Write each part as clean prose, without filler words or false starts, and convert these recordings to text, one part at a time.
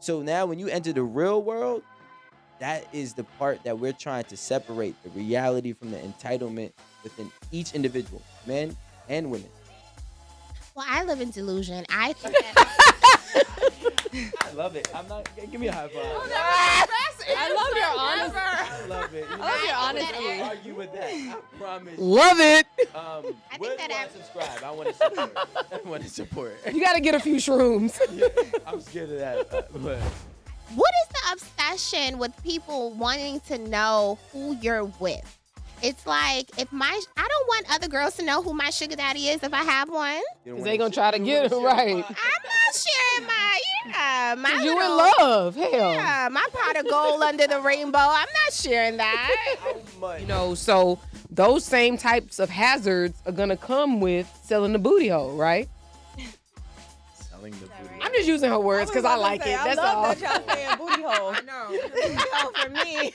So now when you enter the real world, that is the part that we're trying to separate the reality from the entitlement within each individual, men and women. Well, I live in delusion. I think that I love it. I'm not. Give me a high five. I love your honesty. I love it. I love your I honesty. can't argue with that. I promise. Love it. Where do I subscribe? I want to support. I want to support. You got to get a few shrooms. Yeah, I'm scared of that. But what is the obsession with people wanting to know who you're with? It's like I don't want other girls to know who my sugar daddy is if I have one. Because they going to try to get it right. I'm not sharing my You in little, love. Hell. Yeah, my pot of gold under the rainbow. I'm not sharing that. You know, so those same types of hazards are going to come with selling the booty hole, right? Selling the booty. I'm just using her words because I like it. That's all. I love that y'all saying booty hole. No, booty hole for me.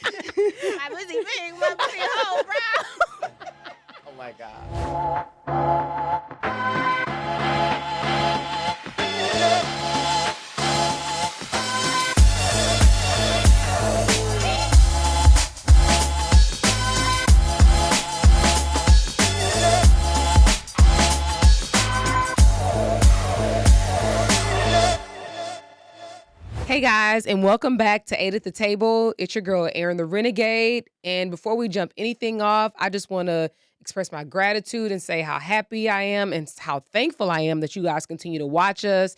My pussy big, my booty hole, bro. Oh my God. Hey guys, and welcome back to Eight at the Table. It's your girl, Erin the Renegade. And before we jump anything off, I just want to express my gratitude and say how happy I am and how thankful I am that you guys continue to watch us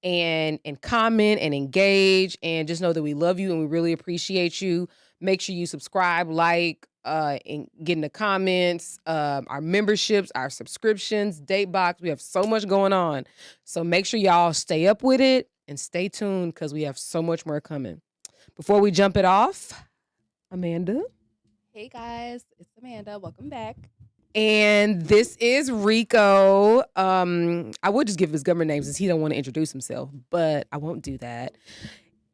and comment and engage. And just know that we love you and we really appreciate you. Make sure you subscribe, like, and get in the comments, our memberships, our subscriptions, date box. We have so much going on. So make sure y'all stay up with it. And stay tuned because we have so much more coming. Before we jump it off, Amanda. Hey guys, it's Amanda. Welcome back. And this is Rico. I would just give his government name since he don't want to introduce himself, but I won't do that.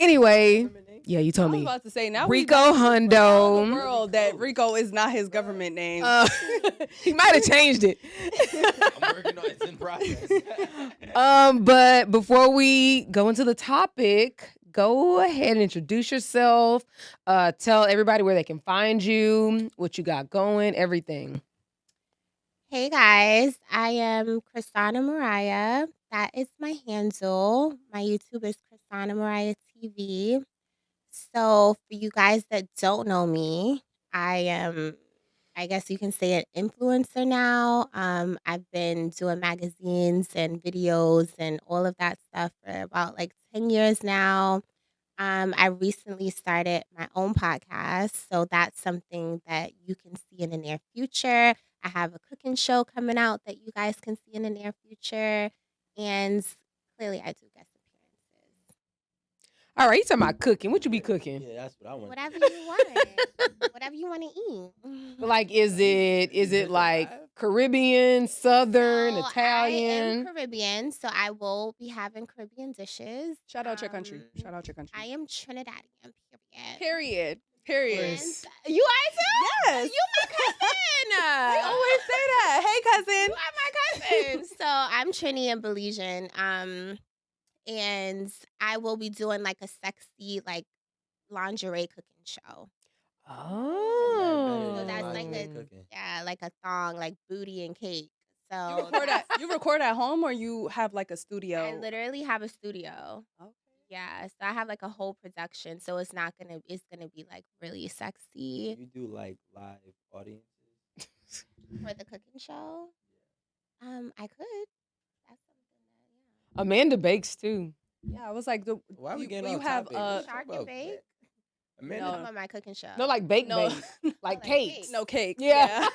Anyway, yeah, you told I was me. about to say now Rico around Hundo. the world that Rico is not his government name. He might have changed it. I'm working on it. It's in process. But before we go into the topic, go ahead and introduce yourself. Tell everybody where they can find you, what you got going, everything. Hey guys, I am Christina Mariah. That is my handle. My YouTube is Christina Mariah TV. So for you guys that don't know me, I am, I guess you can say, an influencer now. I've been doing magazines and videos and all of that stuff for about like 10 years now. I recently started my own podcast, so that's something that you can see in the near future. I have a cooking show coming out that you guys can see in the near future, and clearly I do guest appearances. All right, you talking about cooking. What you be cooking? Yeah, that's what I want. Whatever you want. Whatever you want to eat. Like, is it like Caribbean, Southern, So I am Italian? Caribbean, so I will be having Caribbean dishes. Shout out your country. Shout out your country. I am Trinidadian, period. Period. And Period. you are too? Yes. You my cousin. I always say that. Hey, cousin. You are my cousin. So I'm Trini and Belizean. And I will be doing like a sexy like lingerie cooking show. Oh. So that's like like a thong, like booty and cake. So You record at home or you have like a I studio? literally have a studio. Okay. Yeah, so I have like a whole production. So it's gonna be like really sexy You do like live audiences? for the cooking show. I could. That's something that Amanda bakes too. Yeah, I was like, Why are we getting you off have topic? uh Let's talk Shark and about bake? that. yeah. Amanda, About my cooking show. No, like bake, No. like Like cakes. cakes. no cakes. Yeah.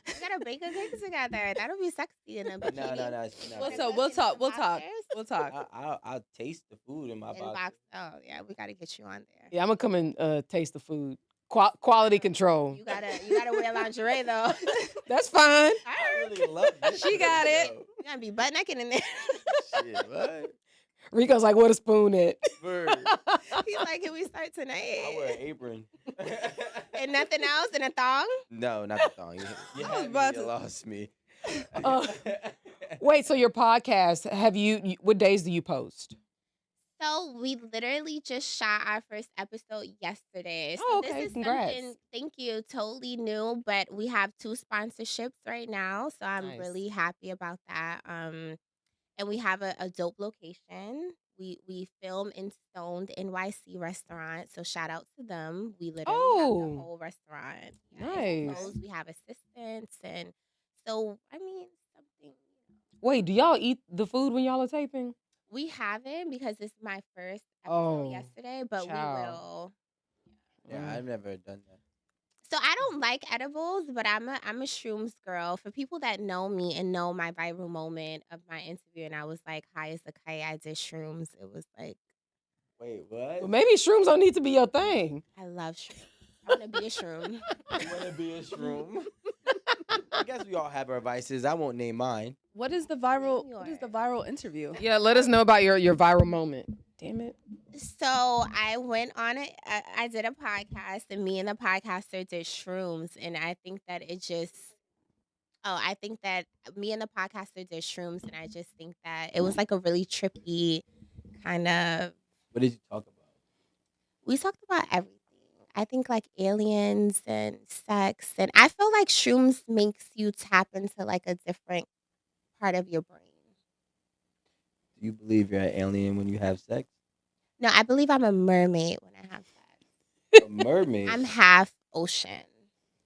We gotta bake a cake together. That'll be sexy in a bikini. no. What's We'll up? We'll talk. We'll talk. boxers. We'll talk. I'll taste the food in my In box. box. Oh yeah, we gotta get you on there. Yeah, I'm gonna come and taste the food. Quality control. You gotta wear lingerie though. That's fine. I really love this. She got it. You gotta be butt naked in there. Shit, what? Rico's like, what a spoon at? Bird. He's like, can we start tonight? I wear an apron. And nothing else in a thong? No, not the thong. You I was had about me, you to- lost me. Wait, so your podcast, what days do you post? So we literally just shot our first episode yesterday. So Oh, this okay. is Congrats. something, thank you, totally new, but we have 2 sponsorships right now. So I'm Nice. really happy about that. And we have a dope location. We film in Stoned NYC restaurant. So shout out to them. We literally have the Oh, whole restaurant. It's nice. closed. We have assistants, and so I mean something. Wait, do y'all eat the food when y'all are taping? We haven't because it's my first episode Oh, yesterday, but child. we will. Yeah, I've never done that. So I don't like edibles, but I'm a shrooms girl. For people that know me and know my viral moment of my interview, and I was like high as a kite, I did shrooms. It was like Wait, what? Well, maybe shrooms don't need to be your thing. I love shrooms. I want to be a shroom. You want to be a shroom? I guess we all have our vices. I won't name mine. What is the viral interview? Yeah, let us know about your viral moment. Damn it. So I went on I did a podcast, and me and the podcaster did shrooms, and I think that I think that me and the podcaster did shrooms, and I just think that it was like a really trippy kind of. What did you talk about? We talked about everything. I think like aliens and sex, and I feel like shrooms makes you tap into like a different part of your brain. Do you believe you're an alien when you have sex? No, I believe I'm a mermaid when I have sex. A mermaid? I'm half ocean.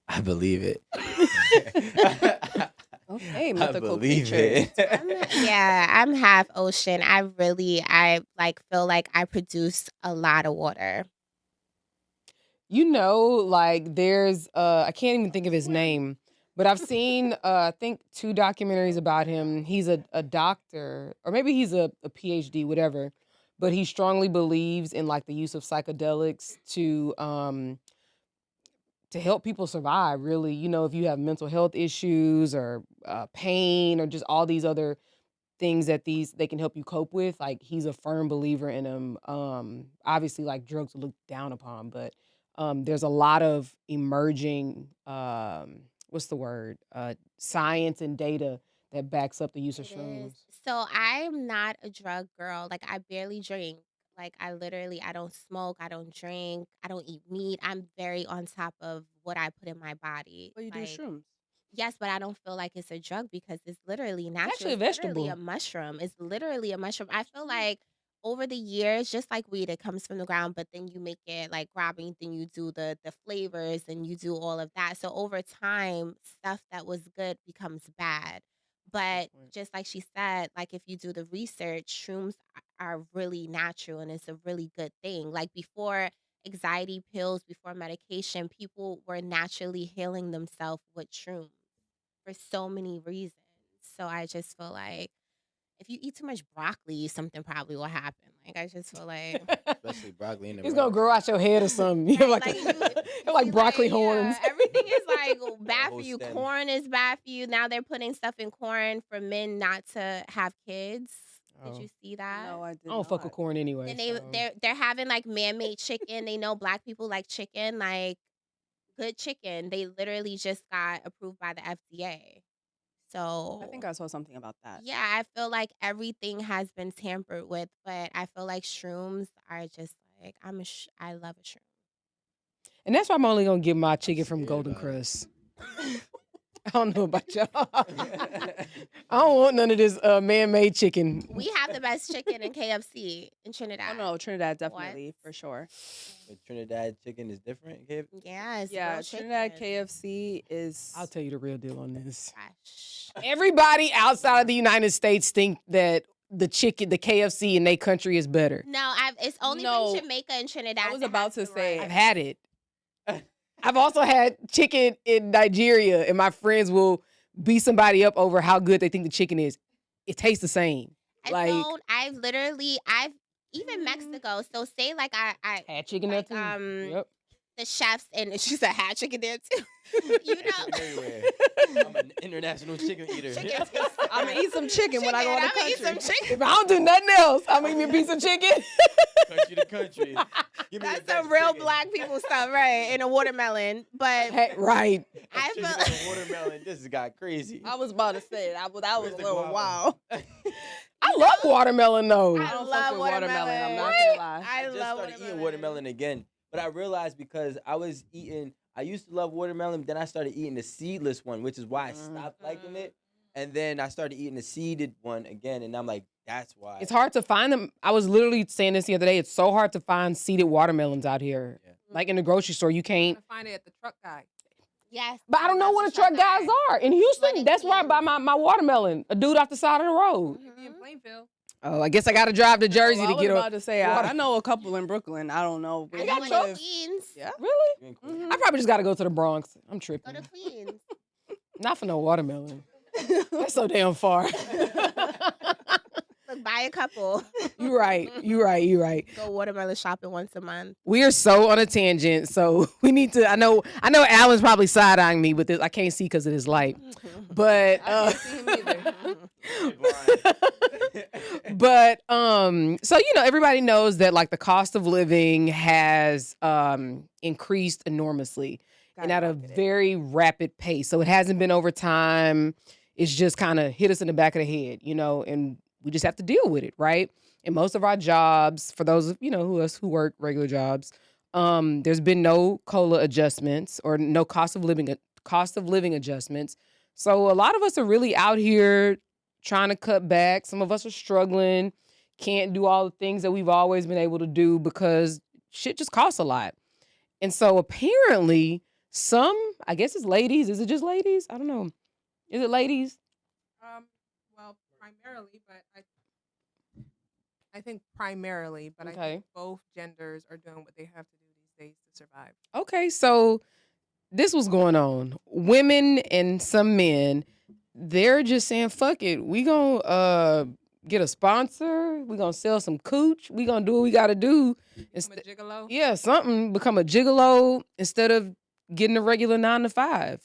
I believe it. Okay, I mythical believe creatures. it. I'm half ocean. I like feel like I produce a lot of water. You know, like there's I can't even think of his name, but I've seen I think 2 documentaries about him. He's a doctor, or maybe he's a PhD, whatever, but he strongly believes in like the use of psychedelics to help people survive, really. You know, if you have mental health issues or pain or just all these other things that they can help you cope with, like he's a firm believer in them. Obviously, like drugs are looked down upon, but there's a lot of emerging what's the word, science and data that backs up the use of It shrooms. is. So I'm not a drug girl. Like I barely drink. Like I don't smoke, I don't drink, I don't eat meat. I'm very on top of what I put in my body. But you do Like shrooms. yes, but I don't feel like it's a drug because it's literally natural. actually a It's literally vegetable. a mushroom. It's literally a mushroom. I feel like over the years, just like weed, it comes from the ground, but then you make it like grabbing, then you do the flavors and you do all of that. So over time, stuff that was good becomes bad. But point. just like she said, like if you do the research, shrooms are really natural and it's a really good thing. Like before anxiety pills, before medication, people were naturally healing themselves with shrooms for so many reasons. So I just feel like if you eat too much broccoli, something probably will happen. Like I just feel like Especially broccoli in the It's gonna mouth. grow out your head or something. You have like, like, you you have like see, broccoli like, horns. yeah, everything is like bad whole for you. stem. Corn is bad for you. Now they're putting stuff in corn for men not to have kids. Did Oh. you see that? No, I did I don't fuck with corn anyway. And they're having like man-made chicken. They know black people like chicken, like good chicken. They literally just got approved by the FDA. So I think I saw something about that. yeah, I feel like everything has been tampered with, but I feel like shrooms are just like I love a shroom. And that's why I'm only gonna get my chicken from scared Golden about it. Crust. I don't know about y'all. I don't want none of this man-made chicken. We have the best chicken in KFC in Trinidad. Oh no, Trinidad What? definitely for sure. The Trinidad chicken is different. Gabe? Yeah, it's Yeah, real Trinidad chicken. KFC is. I'll tell you the real deal on this. Fresh. Everybody outside of the United States think that the KFC in their country is better. No, it's only No. been Jamaica and Trinidad. I was that about has to the say, rice. I've had it. I've also had chicken in Nigeria, and my friends will beat somebody up over how good they think the chicken is. It tastes the same. I've even Mexico. So say like I Had chicken like, there too. Yep. the chefs and she's a hat chicken there too. You know, Chicken everywhere. I'm an international chicken eater. Chicken. I'm gonna eat some chicken when I go in the I'ma eat country. some chicken. If I don't do nothing else, I'm eating me a piece of chicken. Country to country. Give me That's the best some real chicken. black people stuff, right? In a watermelon, but Hey, right. I Chicken feel on a watermelon. This has got crazy. I was about to say that was a Where's the little guava? wild. I I love watermelon though. I don't fuck with watermelon. I'm not gonna lie. I just started eating watermelon again, but I realized because I used to love watermelon, then I started eating the seedless one, which is why I stopped liking it. And then I started eating the seeded one again, and I'm like, that's why. It's hard to find them. I was literally saying this the other day. It's so hard to find seeded watermelons out here. Yeah. Like in the grocery store, you can't. I find it at the truck guy. Yes. But I don't know what the truck guys are. In Houston, that's where I buy my watermelon. A dude off the side of the road. Maybe in Plainfield. Oh, I guess I got to drive to Jersey Well, to get I was about a. to say, I know a couple in Brooklyn. I don't know. I got know trucks? in Queens. Yeah. Really? I probably just got to go to the Bronx. I'm Go tripping. to Queens. Not for no watermelon. That's so damn far. Look, buy a couple. You right. Go watermelon shopping once a month. We are so on a tangent, so we need to. I know. Alan's probably side eyeing me with this. I can't see because it is light, but I can't see him either. but so everybody knows that like the cost of living has increased enormously and at a very rapid pace. So it hasn't been over time. It's just kind of hit us in the back of the head, and we just have to deal with it, right? And most of our jobs, for those who work regular jobs, there's been no COLA adjustments or no cost of living adjustments. So a lot of us are really out here trying to cut back. Some of us are struggling, can't do all the things that we've always been able to do because shit just costs a lot. And so apparently I guess it's ladies. Is it just ladies? I don't know. Is it ladies? Well, primarily, but I think primarily, but I Okay. think both genders are doing what they have to do these days to survive. Okay, so this was going on. Women and some men, they're just saying, fuck it. We gonna get a sponsor. We gonna sell some cooch. We gonna do what we gotta do. Become a gigolo. Yeah, something. Become a gigolo instead of getting a regular 9 to 5.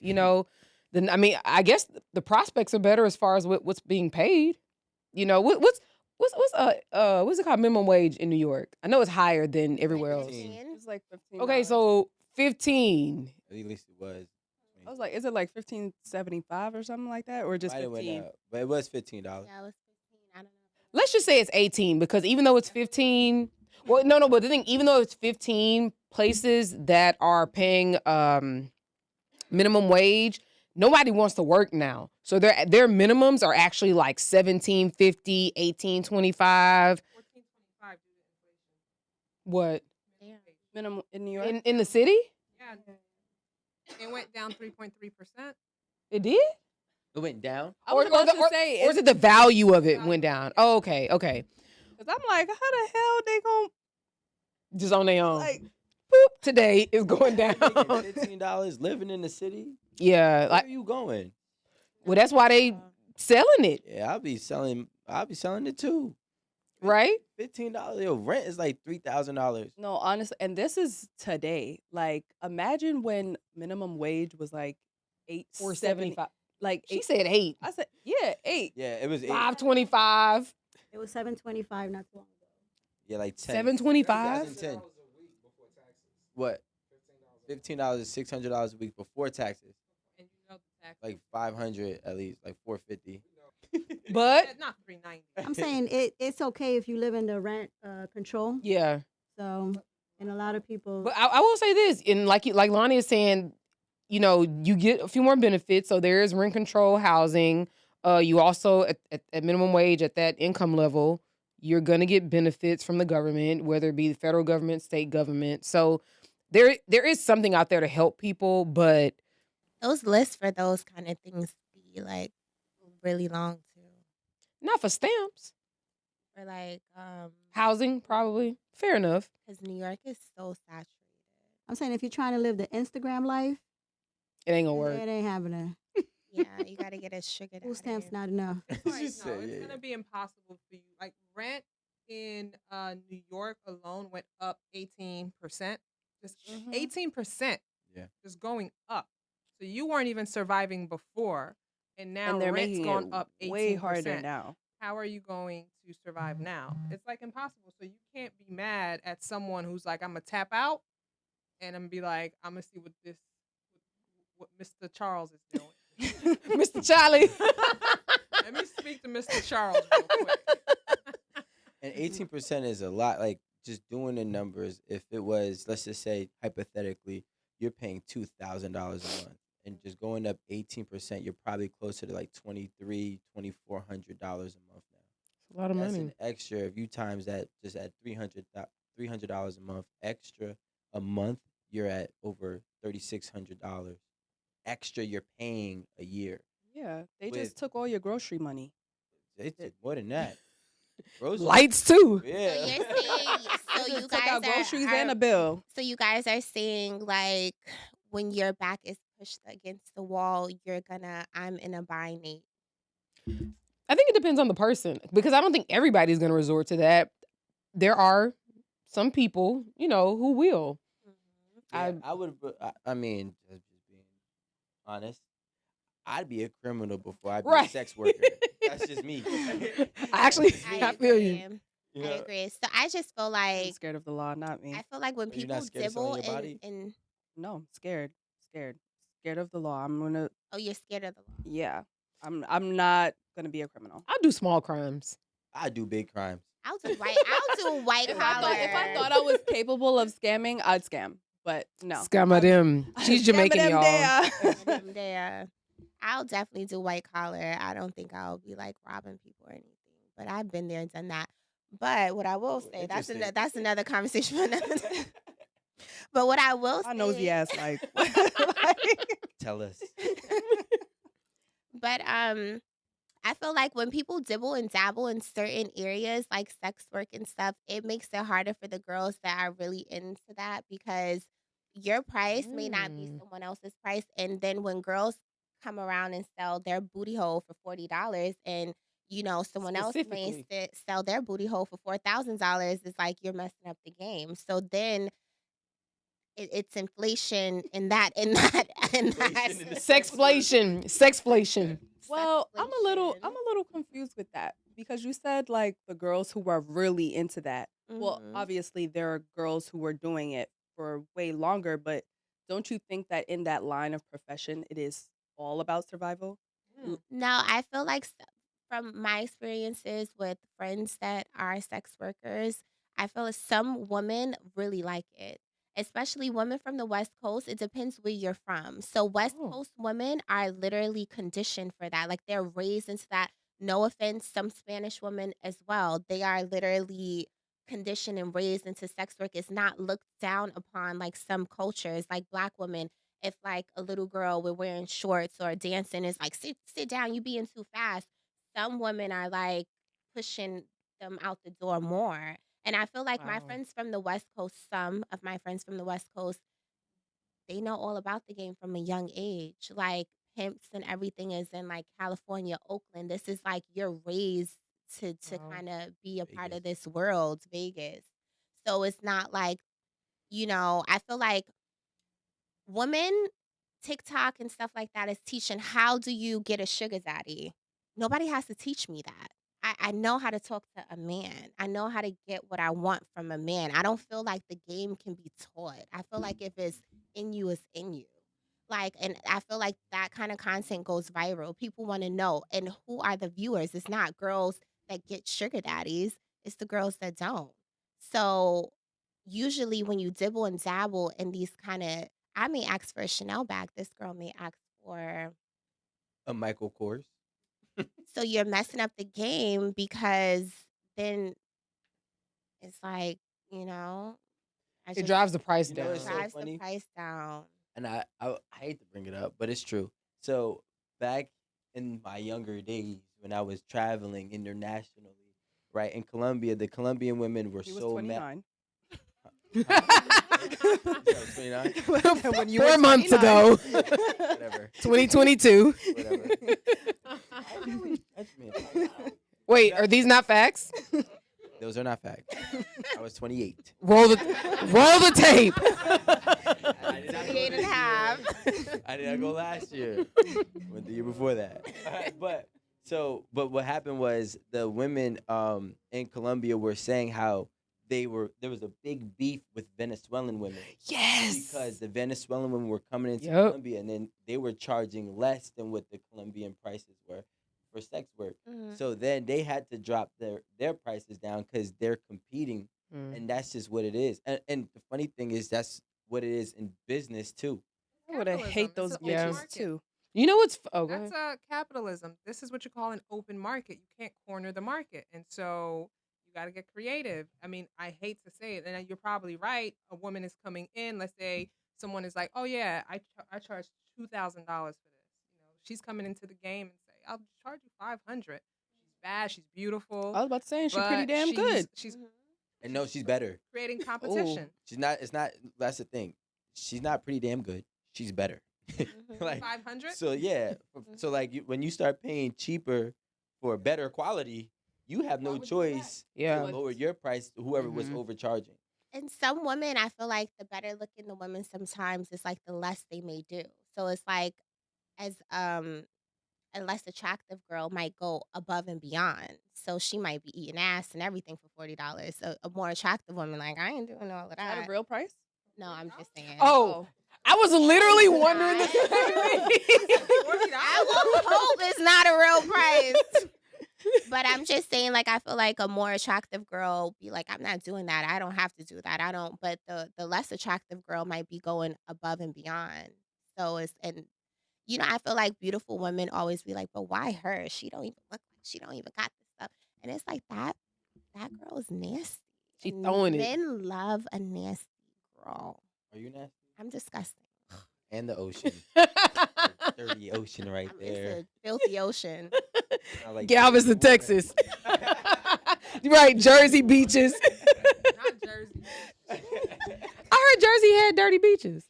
Then I guess the prospects are better as far as what's being paid. What's it called, minimum wage in New York? I know it's higher than everywhere else. 15. It's like $15. Okay, so 15. At least it was. I was like, is it like $15.75 or something like that, or just Might have went 15? up, but it was $15. Yeah, it was 15. I don't know. Let's just say it's 18 because even though it's 15, well, no, but the thing, even though it's 15 places that are paying minimum wage, nobody wants to work now. So their minimums are actually like $17.50, $18.25. $14.25 due to inflation. What? Damn. Minimum in New York? In the city? Yeah, it went down 3.3%. It did? It went down. I was about to say, or is it the value of it went down? Oh, okay. because I'm like, how the hell they gonna Just on their own. like? Boop, today is going down. Making $15 living in the city. Yeah, Where are you going? well, that's why they selling it, Yeah, I'll be selling it too. right? $15. Yo, rent is like $3,000. No, honestly, and this is today. Like, imagine when minimum wage was like $8.75. Like She said 8. I said, yeah, 8. Yeah, it was $8. $5.25. It was $7.25 not too long ago. Yeah, like 10. $7.25? 2010. What? $15 is $600 a week before taxes. And you know the tax. Like $500 at least, like $450. But Not $390. I'm saying it's okay if you live in the rent control. yeah, So, and a lot of people. but I will say this, and like Lonnie is saying, you get a few more benefits. So there is rent control housing. You also at minimum wage at that income level, you're gonna get benefits from the government, whether it be the federal government, state government. So there is something out there to help people, but Those lists for those kind of things be like really long too. not for stamps. Or like, Housing, probably. Fair enough. because New York is so saturated. I'm saying if you're trying to live the Instagram life, It ain't gonna work. it ain't happening. Yeah, you gotta get a sugar daddy. Food stamps not enough. Right, She no, said, it's yeah. gonna be impossible for you. Like rent in New York alone went up 18%. Just 18%. Yeah. Just going up. So you weren't even surviving before, and now And they're rent's making gone it up 18%. way harder now. How are you going to survive now? It's like impossible. So you can't be mad at someone who's like, I'm gonna tap out, and I'm gonna be like, I'm gonna see what Mr. Charles is doing. Mr. Charlie. Let me speak to Mr. Charles real quick. And 18% is a lot. Like, just doing the numbers, if it was, let's just say, hypothetically, you're paying $2,000 a month, and just going up 18%, you're probably closer to like $2,400 a month now. It's a lot of That's money. an extra. If you times that just at $300 a month extra a month, you're at over $3,600 extra. You're paying a year. Yeah, they With just took all your grocery money. They took more than that. Groceries. Lights too. Yeah. So you're saying, so They you just took guys out groceries are and a bill. so you guys are saying like when your back is pushed against the wall, I'm in a buying age. I think it depends on the person because I don't think everybody's going to resort to that. There are some people, who will. Yeah, I would. I mean, just being honest, I'd be a criminal before I'd be a Right. sex worker. That's just me. I feel you. I Yeah. agree. So I just feel I'm like scared of the law, not me. I feel like when Are you people not scared of selling dibble your body? and No, I'm scared. Scared of the law. I'm gonna. oh, you're scared of the law. Yeah, I'm not gonna be a criminal. I'll do small crimes. I do big crimes. I'll do white If collar. I thought I was capable of scamming, I'd scam. But no. Scam of them. She's Jamaican, Scam of y'all. them there. there. I'll definitely do white collar. I don't think I'll be like robbing people or anything. But I've been there and done that. But what I will say, Interesting. that's another conversation for another time. But what I will say, My nosy ass like. Tell us. but I feel like when people dibble and dabble in certain areas like sex work and stuff, it makes it harder for the girls that are really into that because your price may not be someone else's price. And then when girls come around and sell their booty hole for $40 and someone else may Specifically. sell their booty hole for $4,000, it's like you're messing up the game. So then it's inflation in that Sexflation. Well, I'm a little Sexflation. confused with that because you said like the girls who are really into that. Well, Mhm. obviously there are girls who are doing it for way longer, but don't you think that in that line of profession it is all about survival? No, I feel like from my experiences with friends that are sex workers, I feel like some women really like it, especially women from the West Coast. It depends where you're from. So, West Oh. Coast women are literally conditioned for that. Like, they're raised into that. No offense, some Spanish women as well. They are literally conditioned and raised into sex work. It's not looked down upon like some cultures, like Black women if like a little girl we're wearing shorts or dancing is like sit down, you being too fast. Some women are like pushing them out the door more. And I feel like my Wow. friends from the West Coast, some of my friends from the West Coast, they know all about the game from a young age. Like pimps and everything is in like California, Oakland. This is like you're raised to Wow. kind of be a part Vegas. of this world, Vegas. So it's not like, I feel like women, TikTok and stuff like that is teaching how do you get a sugar daddy. Nobody has to teach me that. I know how to talk to a man. I know how to get what I want from a man. I don't feel like the game can be taught. I feel like if it's in you, it's in you. Like, and I feel like that kind of content goes viral. People want to know. And who are the viewers? It's not girls that get sugar daddies, it's the girls that don't. So, usually when you dibble and dabble in these kind of I may ask for a Chanel bag. This girl may ask for. A Michael Kors. So you're messing up the game because then it's like, I It just drives the price You know down. what's so drives the funny? price down. And I hate to bring it up, but it's true. So back in my younger days when I was traveling internationally, right in Colombia, the Colombian women were He was so 29. Huh? 29? When you 4 were months 29. ago, Whatever. 2022. Whatever. I really touch me. Wait, are these not facts? Those are not facts. I was 28. Roll the tape. I did not go 28 and a this half. year. I did not go last year. Went the year before that. But what happened was the women in Colombia were saying how there was a big beef with Venezuelan women. Yes. Because the Venezuelan women were coming into Yup. Colombia and then they were charging less than what the Colombian prices were for sex work. Mhm. So then they had to drop their prices down because they're competing, Mm. and that's just what it is. And the funny thing is that's what it is in business too. I would hate Capitalism. those It's an Yeah. open bitches market. too. You know what's oh go That's ahead. capitalism. This is what you call an open market. You can't corner the market, and so you got to get creative. I mean, I hate to say it, and you're probably right. A woman is coming in. Let's say someone is like, "Oh yeah, I charge $2,000 for this." She's coming into the game and say, "I'll charge you 500." She's bad. She's beautiful, I was about to say, she's pretty but damn good. she's Mhm. And no, she's better. creating Oh, competition. She's not. It's not. That's the thing. She's not pretty damn good. She's better. Mhm. Like 500. so, yeah. So like when you start paying cheaper for better quality, you have Why no would you go back? choice Yeah. to lower your price to whoever was Mhm. overcharging. And some women, I feel like the better looking the women sometimes is like the less they may do. So it's like as a less attractive girl might go above and beyond. So she might be eating ass and everything for $40. A more attractive woman, like, I ain't doing all of is that a that. real price? No, I'm just saying. Oh, I was literally It's wondering the not. same thing. I will hope it's not a real price. But I'm just saying, like, I feel like a more attractive girl be like, I'm not doing that. I don't have to do that. I don't. But the less attractive girl might be going above and beyond. So it's and I feel like beautiful women always be like, but why her? She don't even look like she don't even got this stuff. And it's like that girl is nasty. She And throwing it. men love a nasty girl. Are you nasty? I'm disgusting. And the ocean, dirty ocean right It's there. a filthy ocean. I like Galveston, dirty water. Texas. Right, Jersey beaches. Not Jersey. I heard Jersey had dirty beaches.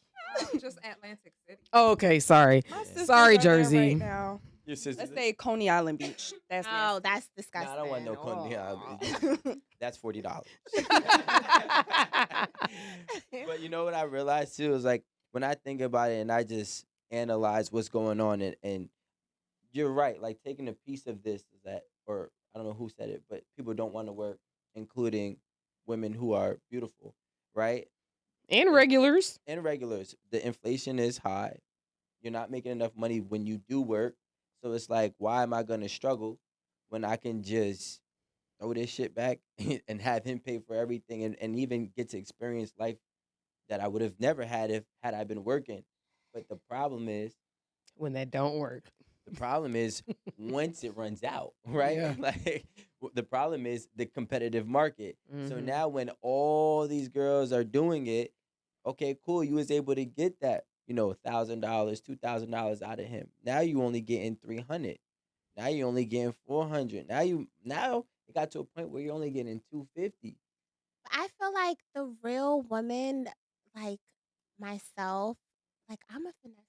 Just Atlantic City. Oh, okay, sorry. My Yeah. sisters Sorry, are there Jersey. Right now. Your sister. Let's say Coney Island Beach. That's Oh, nasty. that's No, disgusting. I don't want no Coney Island. Oh. That's $40. But you know what I realized too is like when I think about it and I just analyze what's going on and you're right, like taking a piece of this is that or I don't know who said it, but people don't want to work, including women who are beautiful, right? And regulars. And regulars. The inflation is high. You're not making enough money when you do work. So it's like, why am I gonna struggle when I can just throw this shit back and have him pay for everything and even get to experience life that I would have never had if had I been working. But the problem is When that don't work. once it runs out, right? Yeah. Like the problem is the competitive market. So Mhm. now when all these girls are doing it, okay, cool, you was able to get that, $1,000, $2,000 out of him. Now you only getting 300. Now you only getting 400. Now it got to a point where you're only getting 250. I feel like the real woman, like myself, like I'm a finesser.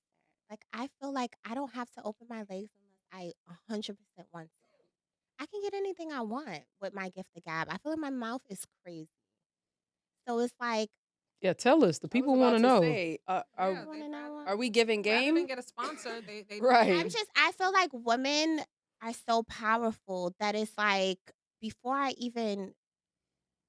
Like I feel like I don't have to open my legs unless I 100% want to. I can get anything I want with my gift of gab. I feel like my mouth is crazy. So it's like, Yeah, tell us. The I was people want to about know. Say, Yeah, you want to know are what? we giving Rather than game? get a sponsor, they Right. I feel like women are so powerful that it's like before I even,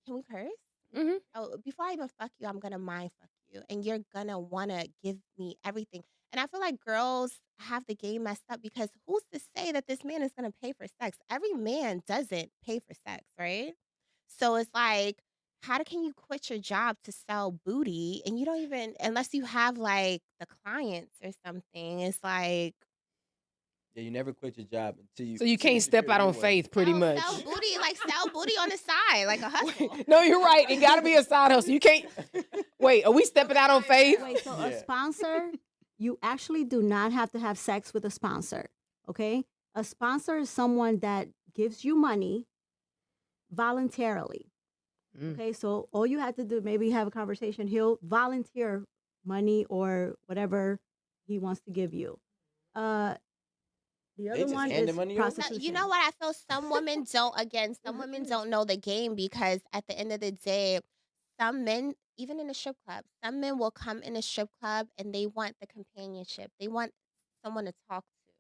can we curse? Mhm. Oh, before I even fuck you, I'm gonna mind fuck you, and you're gonna wanna give me everything. And I feel like girls have the game messed up because who's to say that this man is gonna pay for sex? Every man doesn't pay for sex, right? So it's like, how can you quit your job to sell booty and you don't even unless you have like the clients or something? It's like Yeah, you never quit your job until you So you can't secure step a out new on one. faith pretty much. sell booty, like sell booty on the side, like a hustle. No, you're right. It got to be a side hustle. You can't. Wait, are we stepping out on faith? Wait, so a Yeah. sponsor, you actually do not have to have sex with a sponsor, okay? A sponsor is someone that gives you money voluntarily, Mm. okay? So all you have to do, maybe have a conversation, he'll volunteer money or whatever he wants to give you. The They other just one hand the is money over? No, prostitution. you know what? I feel some women some women don't know the game because at the end of the day, some men, even in a strip club, some men will come in a strip club and they want the companionship. They want someone to talk to.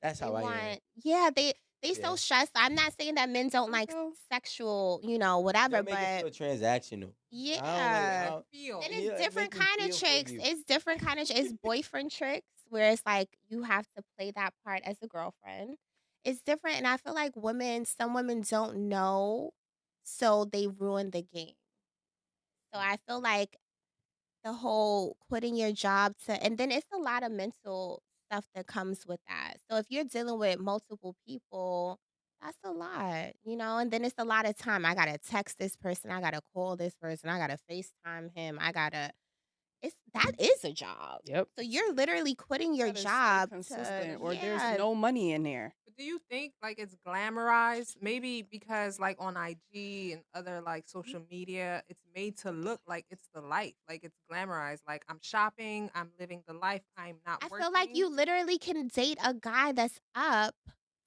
That's They how I am. want, yeah, they so Yeah. stressed. I'm not saying that men don't like So- sexual, whatever, Don't make it but feel transactional. yeah. feel. And Yeah, it's it different make me kind of feel for tricks. you. It's different kind of it's boyfriend tricks where it's like you have to play that part as a girlfriend. it's different, and I feel like some women don't know, so they ruin the game. So I feel like the whole quitting your job and then it's a lot of mental stuff that comes with that. So if you're dealing with multiple people, that's a lot, and then it's a lot of time. I gotta text this person, I gotta call this person, I gotta FaceTime him, that is a job. Yep. So you're literally quitting your Gotta stay job consistent, or there's yeah. no money in there. But do you think like it's glamorized? Maybe because like on IG and other like social media, it's made to look like it's the life, like it's glamorized. Like I'm shopping, I'm living the life, I'm not I working. feel like you literally can date a guy that's up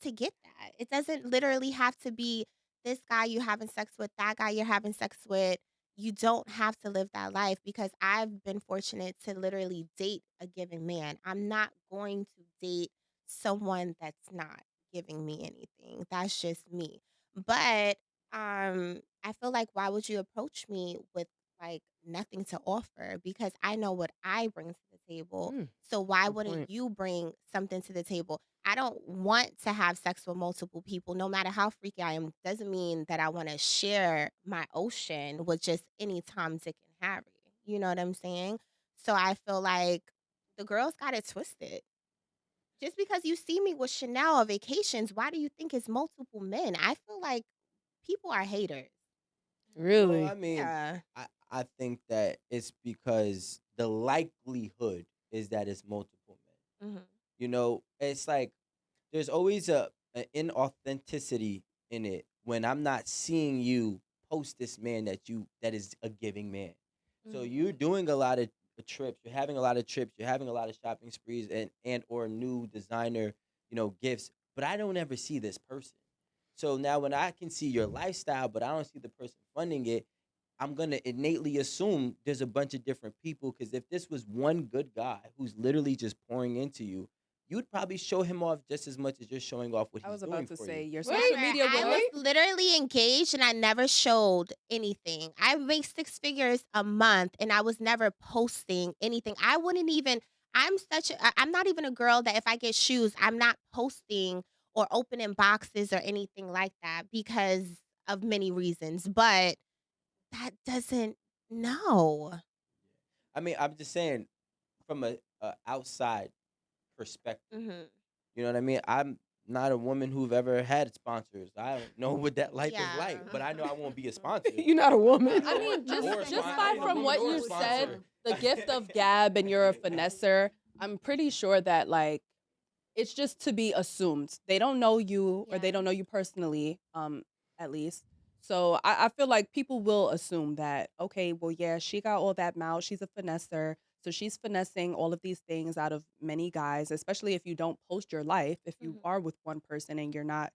to get that. It doesn't literally have to be this guy you're having sex with, that guy you're having sex with. You don't have to live that life because I've been fortunate to literally date a giving man. I'm not going to date someone that's not giving me anything. That's just me. But I feel like why would you approach me with like nothing to offer because I know what I bring to the table. So why Good wouldn't point. you bring something to the table? I don't want to have sex with multiple people, no matter how freaky I am. Doesn't mean that I want to share my ocean with just any Tom, Dick, and Harry. You know what I'm saying? So I feel like the girls got it twisted. Just because you see me with Chanel on vacations, why do you think it's multiple men? I feel like people are haters. Well, Really? I mean, Yeah. I think that it's because the likelihood is that it's multiple men. hmm It's like there's always an inauthenticity in it when I'm not seeing you post this man that is a giving man. So hmm you're doing a lot of trips, you're having a lot of trips, you're having a lot of shopping sprees and or new designer, gifts, but I don't ever see this person. So now when I can see your lifestyle, but I don't see the person funding it, I'm gonna innately assume there's a bunch of different people. Because if this was one good guy who's literally just pouring into you, you'd probably show him off just as much as you're showing off what I he's was doing about to for say you. your Wait, social media I would was literally engaged and I never showed anything. I make 6 figures a month and I was never posting anything. I'm not even a girl that if I get shoes, I'm not posting or opening boxes or anything like that because of many reasons. But that doesn't, no. I mean, I'm just saying from a outside perspective. hmm You know what I mean? I'm not a woman who've ever had sponsors. I don't know what that life is Yeah. like, but I know I won't be a sponsor. You're not a woman. I mean, Or a just sponsor, by or a from what or a you said, sponsor. the gift of gab and you're a finesser, I'm pretty sure that like it's just to be assumed. They don't know you or they Yeah. don't know you personally, at least. So I feel like people will assume that, okay, well, yeah, she got all that mouth. She's a finesser. So she's finessing all of these things out of many guys, especially if you don't post your life, if you Mhm. are with one person and you're not,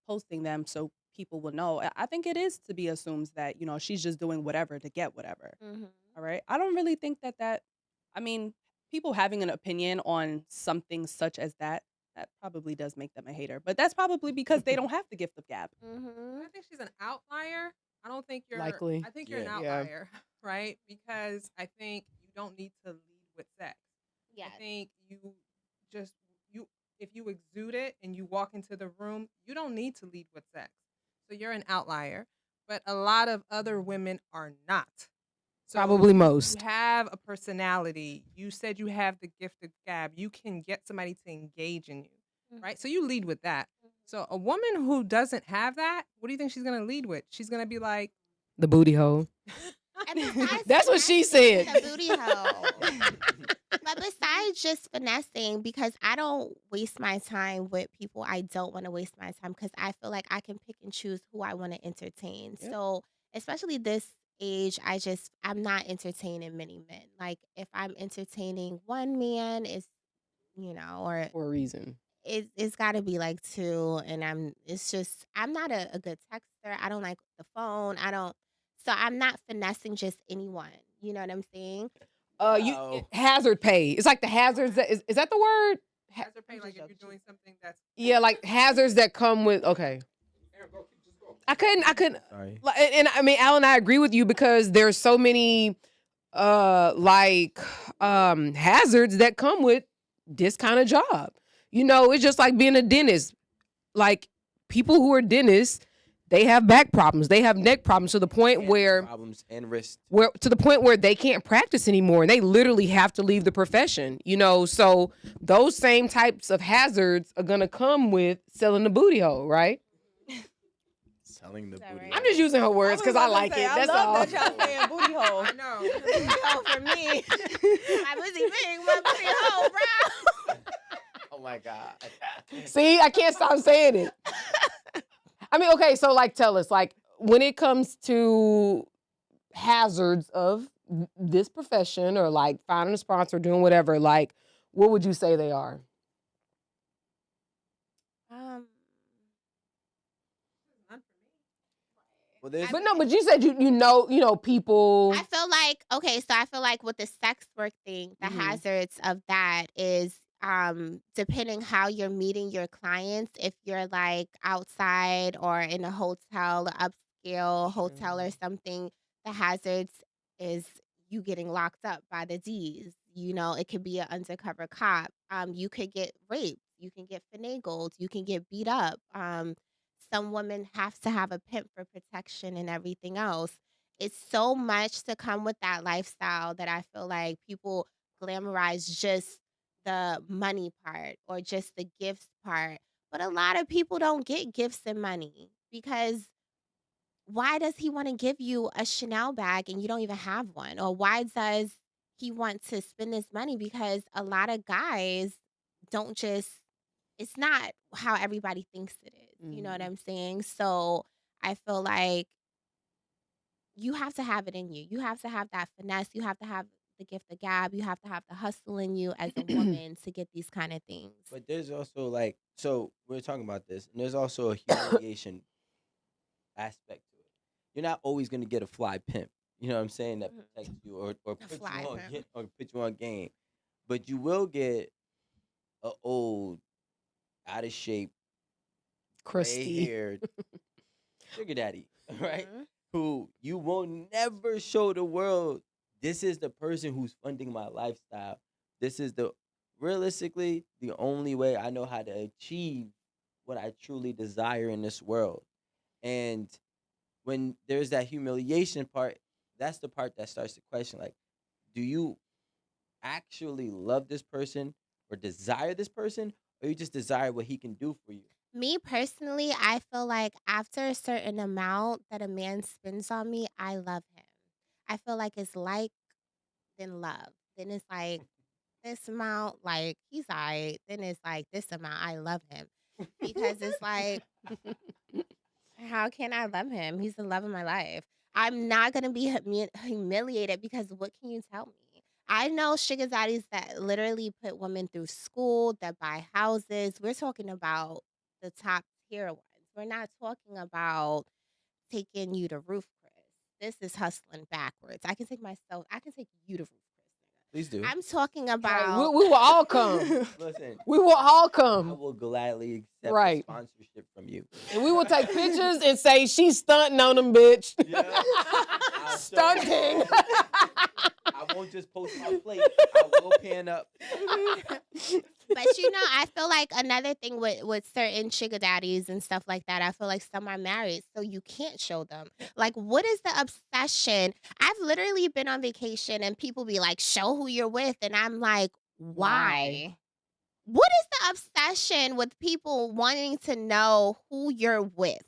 posting them so people will know. I think it is to be assumed that, she's just doing whatever to get whatever. Mhm. All right. I don't really think I mean, people having an opinion on something such as that probably does make them a hater. But that's probably because they don't have the gift of gab. Mhm. I think she's an outlier. I don't think you're. Likely. I think you're an Yeah. Yeah. outlier, right? Because I think you don't need to lead with sex. Yes. I think just you if you exude it and you walk into the room, you don't need to lead with sex. So you're an outlier. But a lot of other women are not. So Probably you most. have a personality. You said you have the gift of gab. You can get somebody to engage in you, right? So you lead with that. So a woman who doesn't have that, what do you think she's gonna lead with? She's gonna be like, The booty hole. And besides That's what she finessing, said. the booty hole. But besides just finessing, because I don't waste my time with people I don't want to waste my time because I feel like I can pick and choose who I want to entertain. Yep. So, especially this age, I'm not entertaining many men. Like, if I'm entertaining one man, or For a reason. it's got to be like two. And I'm not a good texter. I don't like the phone. So I'm not finessing just anyone. You know what I'm saying? Wow. Hazard pay. It's like the hazards that is that the word? hazard pay, like if you're doing something that's Yeah, like hazards that come with okay. I couldn't Sorry. and I mean Al and I agree with you because there's so many hazards that come with this kind of job. It's just like being a dentist. like people who are dentists, they have back problems, they have neck problems to the point And where problems and wrist. they can't practice anymore and they literally have to leave the profession, so those same types of hazards are gonna come with selling the booty hole, right? Selling the Is that booty. right? I'm just using her words because I like it. That's all. I love that y'all saying booty hole. I know. Booty hole for me. My pussy big, my booty hole, bro. Oh my God. See, I can't stop saying it. I mean, okay, so like tell us, like when it comes to hazards of this profession or like finding a sponsor, doing whatever, like what would you say they are? Well, there's But you said you know people. I feel like with the sex work thing, the Mhm. hazards of that is depending how you're meeting your clients, if you're like outside or in a hotel, upscale hotel or something, the hazards is you getting locked up by the D's. It could be an undercover cop. You could get raped, you can get finagled, you can get beat up. Some women have to have a pimp for protection and everything else. It's so much to come with that lifestyle that I feel like people glamorize just the money part or just the gifts part. But a lot of people don't get gifts and money because why does he want to give you a Chanel bag and you don't even have one? Or why does he want to spend this money? Because a lot of guys don't just, it's not how everybody thinks it is. You know what I'm saying? So I feel like you have to have it in you. You have to have that finesse. You have to have the gift of gab. You have to have the hustle in you as a woman to get these kind of things. But there's also like, so we're talking about this, and there's also a humiliation aspect to it. You're not always gonna get a fly pimp. You know what I'm saying? That protects you or puts you fly on pimp. or put you on game. But you will get a old, out of shape, gray Christy. haired sugar daddy, right? Mhm. Who you will never show the world. This is the person who's funding my lifestyle. This is realistically the only way I know how to achieve what I truly desire in this world. And when there's that humiliation part, that's the part that starts to question, like, do you actually love this person or desire this person, or you just desire what he can do for you? Me personally, I feel like after a certain amount that a man spends on me, I love him. I feel like it's like then love. Then it's like this amount, like he's all right. Then it's like this amount, I love him. Because it's like, how can I love him? He's the love of my life. I'm not gonna be humiliated because what can you tell me? I know sugar daddies that literally put women through school, that buy houses. We're talking about the top tier ones. We're not talking about taking you to roof, Chris. This is hustling backwards. I can take you to roof, Chris. Please do. I'm talking Right, about we will all come. Listen, We will all I come. will gladly accept Right. a sponsorship from you. And we will take pictures and say she's stunting on them, bitch. Yeah. I'll show- Stunting. I won't just post my plate. I will pan up. But I feel like another thing with certain sugar daddies and stuff like that, I feel like some are married, so you can't show them. Like, what is the obsession? I've literally been on vacation and people be like, show who you're with. And I'm like, why? What is the obsession with people wanting to know who you're with?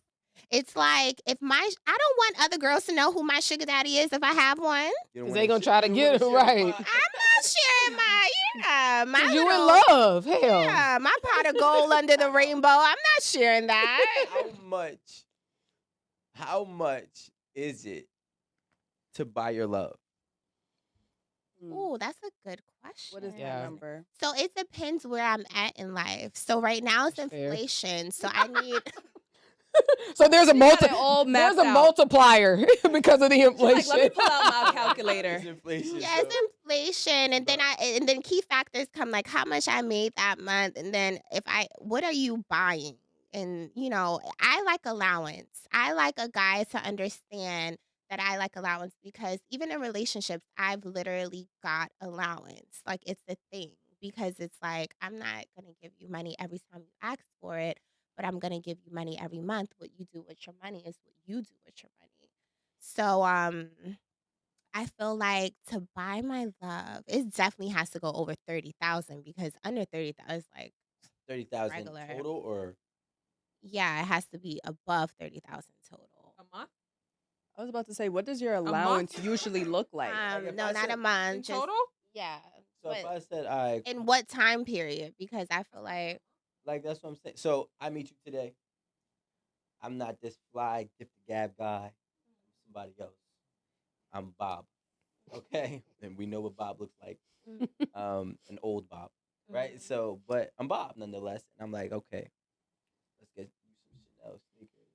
It's like I don't want other girls to know who my sugar daddy is if I have one. You don't Because wanna they gonna sh- try to you get don't it wanna share right. my- I'm not sharing my Because you in little- love. Hell. Yeah, my pot of gold under the rainbow. I'm not sharing that. How much is it to buy your love? Ooh, that's a good question. What is Yeah. that number? So it depends where I'm at in life. So right now it's That's fair. inflation. So I need So there's a She got it all mapped there's a out. multiplier because of the She's inflation. like, let me pull out my calculator. It's inflation. yes, so- inflation, and then key factors come like how much I made that month, and then what are you buying? And I like allowance. I like a guy to understand that I like allowance because even in relationships, I've literally got allowance. Like it's a thing because it's like I'm not gonna give you money every time you ask for it, but I'm gonna give you money every month. What you do with your money is what you do with your money. So I feel like to buy my love, it definitely has to go over 30,000 because under 30,000 is like 30,000 regular. total, or Yeah, it has to be above 30,000 total. A month? I was about to say, what does your month? allowance usually look like? if No, I not a said- In month. Just total? yeah. so if But I said, all right, in what time period? Because I feel like like that's what I'm saying. So I meet you today. I'm not this fly gift the gab guy. I'm somebody else. I'm Bob. Okay, and we know what Bob looks like. An old Bob, right? So, but I'm Bob nonetheless, and I'm like, okay, let's get you some Chanel sneakers,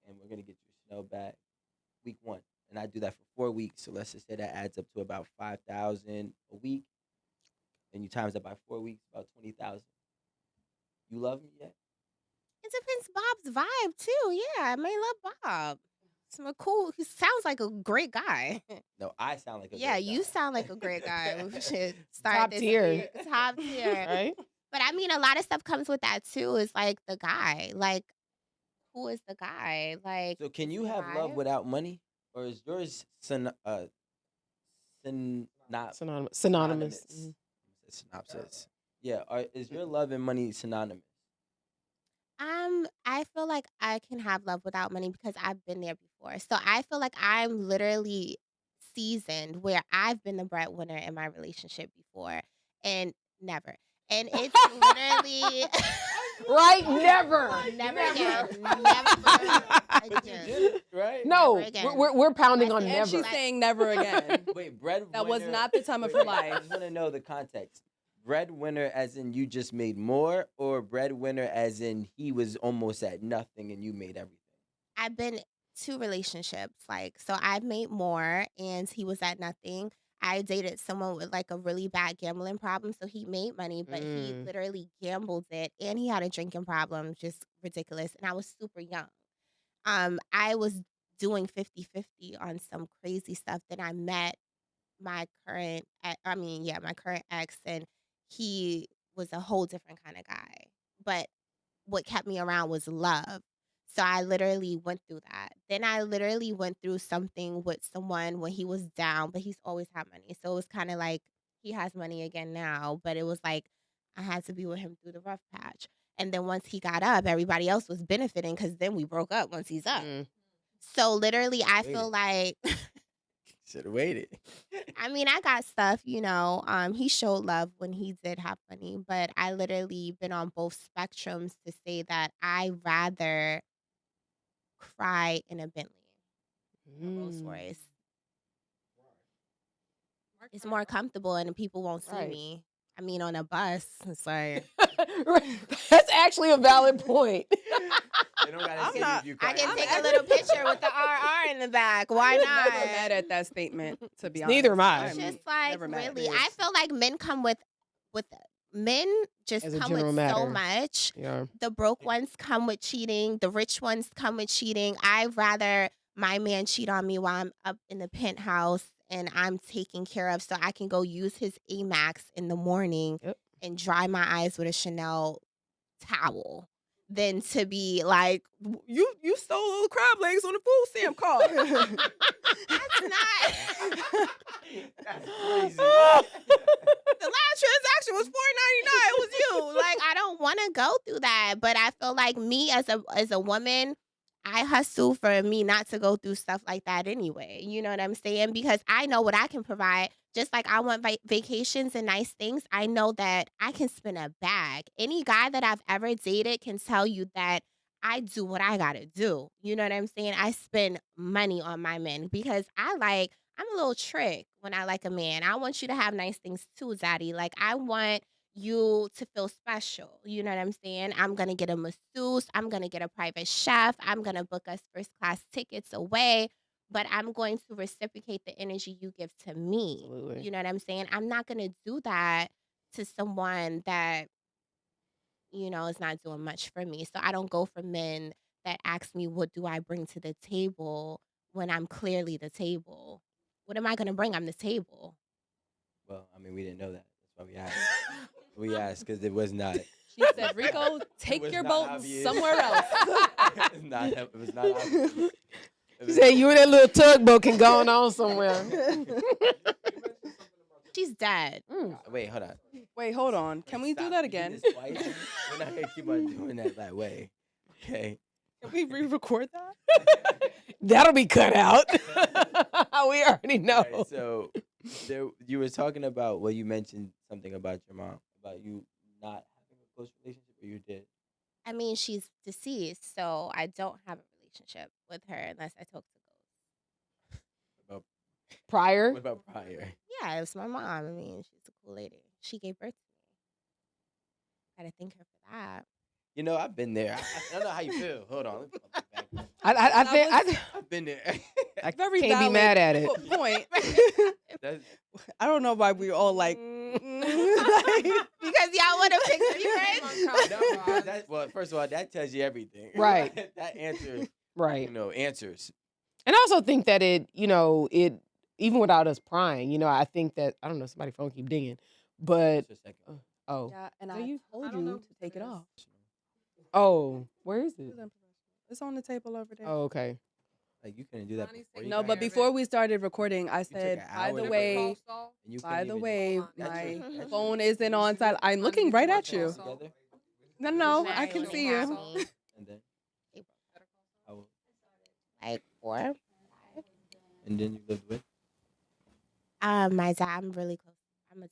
and we're gonna get you a Chanel bag week 1, and I do that for 4 weeks. So let's just say that adds up to about 5,000 a week, and you times that by 4 weeks, about 20,000. You love me yet? it depends Bob's vibe too. Yeah, I may love Bob. Some cool. He sounds like a great guy. No, I sound like a Yeah, great you guy. sound like a great guy. We should start Top this tier. week. Top tier. Right? But I mean, a lot of stuff comes with that too. Is like the guy. Like, who is the guy? Like, So can is you he a have love vibe? without money, or is yours Synonymous. synonymous? Mhm. Synopsis. Yeah, is your love and money synonymous? I feel like I can have love without money because I've been there before. So I feel like I'm literally seasoned where I've been the breadwinner in my relationship before and never. And it's literally Right? Never. never again. Never But you again. did, right? No, Never again. we're pounding on Listen, And never. she's saying never again. Wait, breadwinner. That was not the time of her I life. just want to know the context. Breadwinner, as in you just made more, or breadwinner, as in he was almost at nothing and you made everything. I've been 2 relationships, like, so I've made more and he was at nothing. I dated someone with, like, a really bad gambling problem, so he made money, but he literally gambled it, and he had a drinking problem, just ridiculous, and I was super young. I was doing 50-50 on some crazy stuff, then I met my current my current ex, and he was a whole different kinda guy, but what kept me around was love. So I literally went through that. Then I literally went through something with someone when he was down, but he's always had money. So it was kind of like he has money again now, but it was like I had to be with him through the rough patch. And then once he got up, everybody else was benefiting because then we broke up once he's up. So literally, I feel like Should have waited. I mean, I got stuff, he showed love when he did have money, but I literally been on both spectrums to say that I rather cry in a Bentley, a Rolls Royce. It's more comfortable and people won't see Right. me. I mean, on a bus, it's like That's actually a valid point. They don't gotta I'm see not- you I crying. can I'm take a actually- little picture with the RR in the back. Why I'm not? never mad at that statement, to be honest. Neither am I. It's I'm just like never mad at really, it. I feel like men come with men just As a come with general so matter. much. Yeah. The broke ones come with cheating. The rich ones come with cheating. I'd rather my man cheat on me while I'm up in the penthouse and I'm taken care of so I can go use his Amex in the morning Yep. and dry my eyes with a Chanel towel than to be like, you stole little crab legs on the food stamp card. That's not. That's crazy. The last transaction was $4.99. It was you. Like, I don't want to go through that, but I feel like me as a woman, I hustle for me not to go through stuff like that anyway. You know what I'm saying? Because I know what I can provide. Just like I want vacations and nice things, I know that I can spend a bag. Any guy that I've ever dated can tell you that I do what I gotta do. You know what I'm saying? I spend money on my men because I'm a little trick when I like a man. I want you to have nice things too, Zaddy. Like, I want you to feel special. You know what I'm saying? I'm going to get a masseuse. I'm going to get a private chef. I'm going to book us first class tickets away. But I'm going to reciprocate the energy you give to me. Absolutely. You know what I'm saying? I'm not going to do that to someone that, is not doing much for me. So I don't go for men that ask me, what do I bring to the table when I'm clearly the table? What am I going to bring? I'm the table. Well, I mean, we didn't know that. That's why we asked. We asked because it was not. She said, Rico, take was your not boat obvious. somewhere else. It was not obvious. She said you and that little tugboat can go on somewhere. She's dead. Wait, hold on. Wait, hold on. Can we do Stop. that You did again? this twice. We're not gonna keep on doing that way. Okay. Can we re-record that? That'll be cut out. We already know. All right, so you were talking about, well, you mentioned something about your mom, about you not having a close relationship, or you did. I mean, she's deceased, so I don't have a relationship with her unless I talk to ghosts. About Prior? what about prior? Yeah, it was my mom. I mean, she's a cool lady. She gave birth to me. Gotta thank her for that. You know, I've been there. I don't know how you feel. Hold on. Let me pump it back. I think I've been there. I Very can't be valid mad at it. point. That's, I don't know why we all like. Because y'all want to pick me first. no, well, first of all, that tells you everything. Right. That answer, Right. answers. And I also think that it even without us prying, I think that I don't know, somebody's phone keep dinging. But Just a second. oh. Yeah, and So I you- told I don't you know to take it off. Oh, where is it? It's on the table over there. Oh, okay. Like, you couldn't do that Bonnie before said you No, got but here? before we started recording, I took said, an by hour the to way, And you by couldn't the even- way, That's my your- that's phone your- isn't on silent. I'm looking Bonnie, right you at watch you. also? Together? No, Now I you can only see have you. me. And then how old? Like 4. And then you lived with? My dad, I'm really close. I'm a daddy's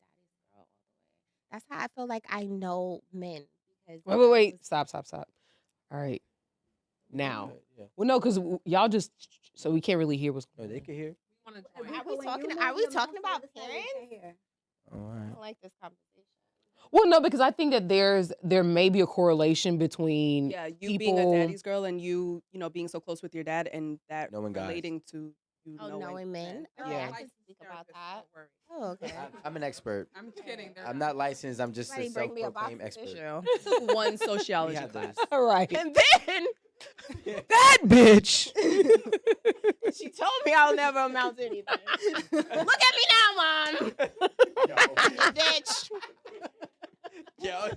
girl all the way. That's how I feel like I know men. Because Wait. Stop. All right. Now. Yeah. Well, no, because y'all just so we can't really hear what's No, they could hear. Are we talking about parents? All I right. don't like this conversation. Well, no, because I think that there may be a correlation between Yeah, you people being a daddy's girl and you being so close with your dad and that Knowing guys. relating to you Oh, knowing knowing men? men. Okay, Yeah. I can speak about that. Oh, okay. I'm an expert. I'm kidding. They're I'm not licensed. I'm just a Somebody bring me a self-proclaimed box of expert. tissue. Took one We sociology have class. those. All right. And then That bitch. she told me I'll never amount to anything. Look at me now, Mom. Bitch. Yo.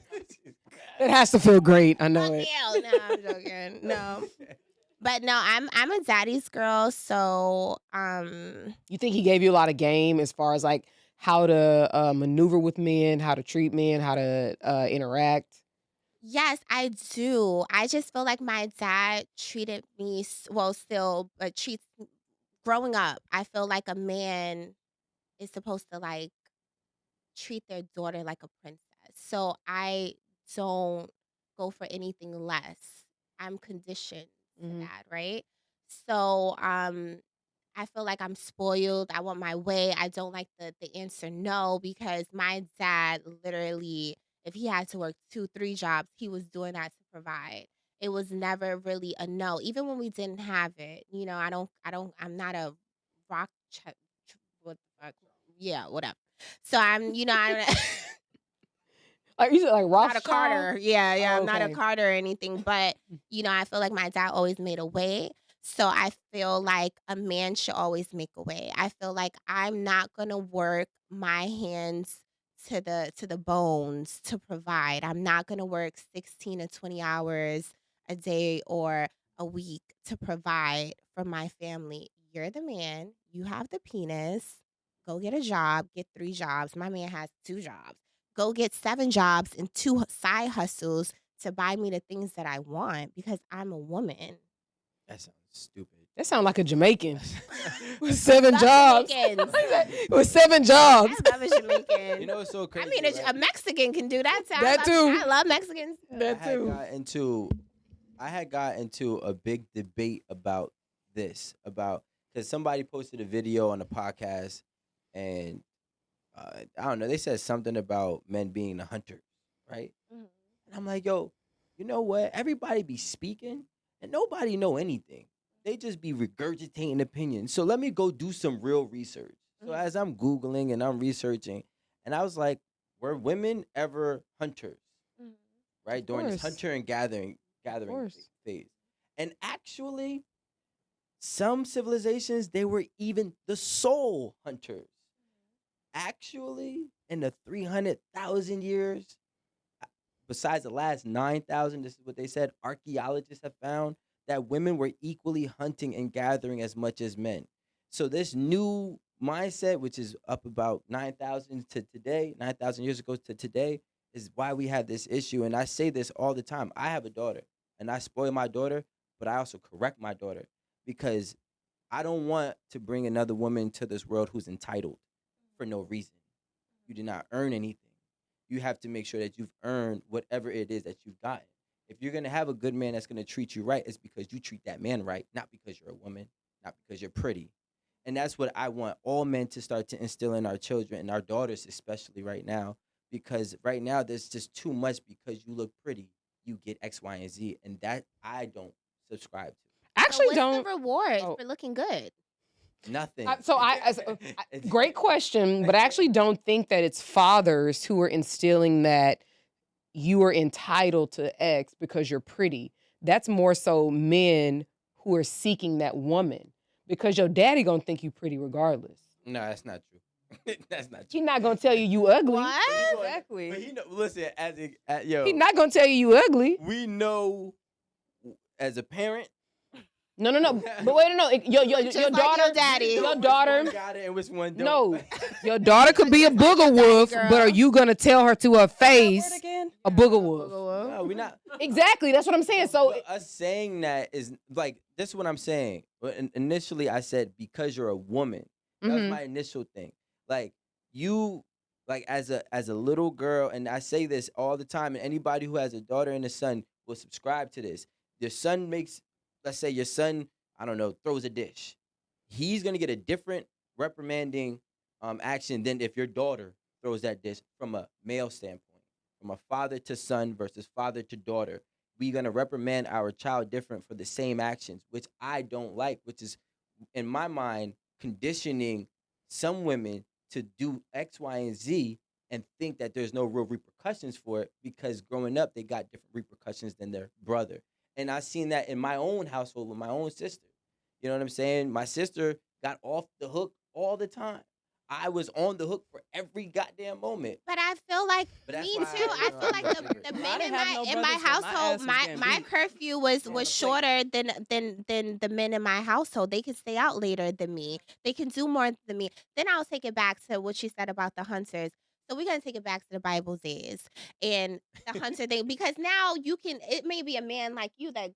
It has to feel great. I know Fuck it. you. No, I'm joking. No. But no, I'm a daddy's girl, so You think he gave you a lot of game as far as like how to maneuver with men, how to treat men, how to interact? yes, I do. I just feel like my dad treated me still, but treats growing up. I feel like a man is supposed to like treat their daughter like a princess. So I don't go for anything less. I'm conditioned to Mhm. that, right? So I feel like I'm spoiled. I want my way. I don't like the answer no because my dad literally, if he had to work 2, 3 jobs, he was doing that to provide. It was never really a no, even when we didn't have it. I'm not a rock. What the fuck? Yeah, whatever. So I'm Like you said, like not a Rothschild? Carter. Yeah, Oh, I'm not a okay. Carter or anything. But, I feel like my dad always made a way. So I feel like a man should always make a way. I feel like I'm not gonna work my hands to the bones to provide. I'm not gonna work 16 to 20 hours a day or a week to provide for my family. You're the man. You have the penis. Go get a job. Get 3 jobs. My man has 2 jobs. Go get 7 jobs and 2 side hustles to buy me the things that I want because I'm a woman. That sounds stupid. That sounds like a Jamaican with 7 Love jobs. Jamaicans. With 7 jobs. I love a Jamaican. You know what's so I crazy? mean, a right? Mexican can do that too. That too. I love Mexicans. That too. I had got into a big debate about this, because somebody posted a video on a podcast, and I don't know, they said something about men being the hunters, right? Mhm. And I'm like, yo, you know what? Everybody be speaking, and nobody know anything. They just be regurgitating opinions. So let me go do some real research. So Mhm. as I'm Googling and I'm researching, and I was like, were women ever hunters? Mhm. Right? Of During this course. hunter and gathering course. phase. And actually, some civilizations, they were even the sole hunters. Actually, in the 300,000 years besides the last 9,000, this is what they said, archaeologists have found that women were equally hunting and gathering as much as men. So this new mindset, which is up about 9,000 to today, 9,000 years ago to today, is why we have this issue. And I say this all the time. I have a daughter, and I spoil my daughter, but I also correct my daughter because I don't want to bring another woman to this world who's entitled for no reason. You did not earn anything. You have to make sure that you've earned whatever it is that you've gotten. If you're going to have a good man that's going to treat you right, it's because you treat that man right, not because you're a woman, not because you're pretty. And that's what I want all men to start to instill in our children and our daughters, especially right now, because right now there's just too much because you look pretty, you get X, Y, and Z. And that I don't subscribe to. Actually, what's don't. the reward Oh. for looking good? Nothing. Great question, but I actually don't think that it's fathers who are instilling that you are entitled to X because you're pretty. That's more so men who are seeking that woman because your daddy gonna think you pretty regardless. No, that's not true. That's not true. He's not gonna tell you ugly. What? Exactly. But listen, yo, He's not gonna tell you ugly. we know as a parent. No. But wait, no. Your Just your like daughter, your daddy. your Which daughter. one got it and which one don't. No, your daughter could be a booger wolf, girl. but are you gonna tell her to her face Again? a booger wolf? No, we're not. Exactly. That's what I'm saying. So But us saying that is like this is what I'm saying. Initially, I said because you're a woman. That was Mhm. my initial thing. Like you, like as a little girl, and I say this all the time. And anybody who has a daughter and a son will subscribe to this. Your son makes, let's say, your son, I don't know, throws a dish. He's gonna get a different reprimanding action than if your daughter throws that dish from a male standpoint, from a father to son versus father to daughter. We're gonna reprimand our child different for the same actions, which I don't like, which is in my mind conditioning some women to do X, Y, and Z and think that there's no real repercussions for it because growing up they got different repercussions than their brother. And I've seen that in my own household with my own sister. You know what I'm saying? My sister got off the hook all the time. I was on the hook for every goddamn moment. But I feel like But that's me why too. I I feel like the I men didn't have no in my brothers, so my household, ass was my getting my beat. curfew was shorter than the men in my household. They could stay out later than me. They can do more than me. Then I'll take it back to what you said about the hunters. So we're gonna take it back to the Bible days and the hunter thing because now you can. It may be a man like you that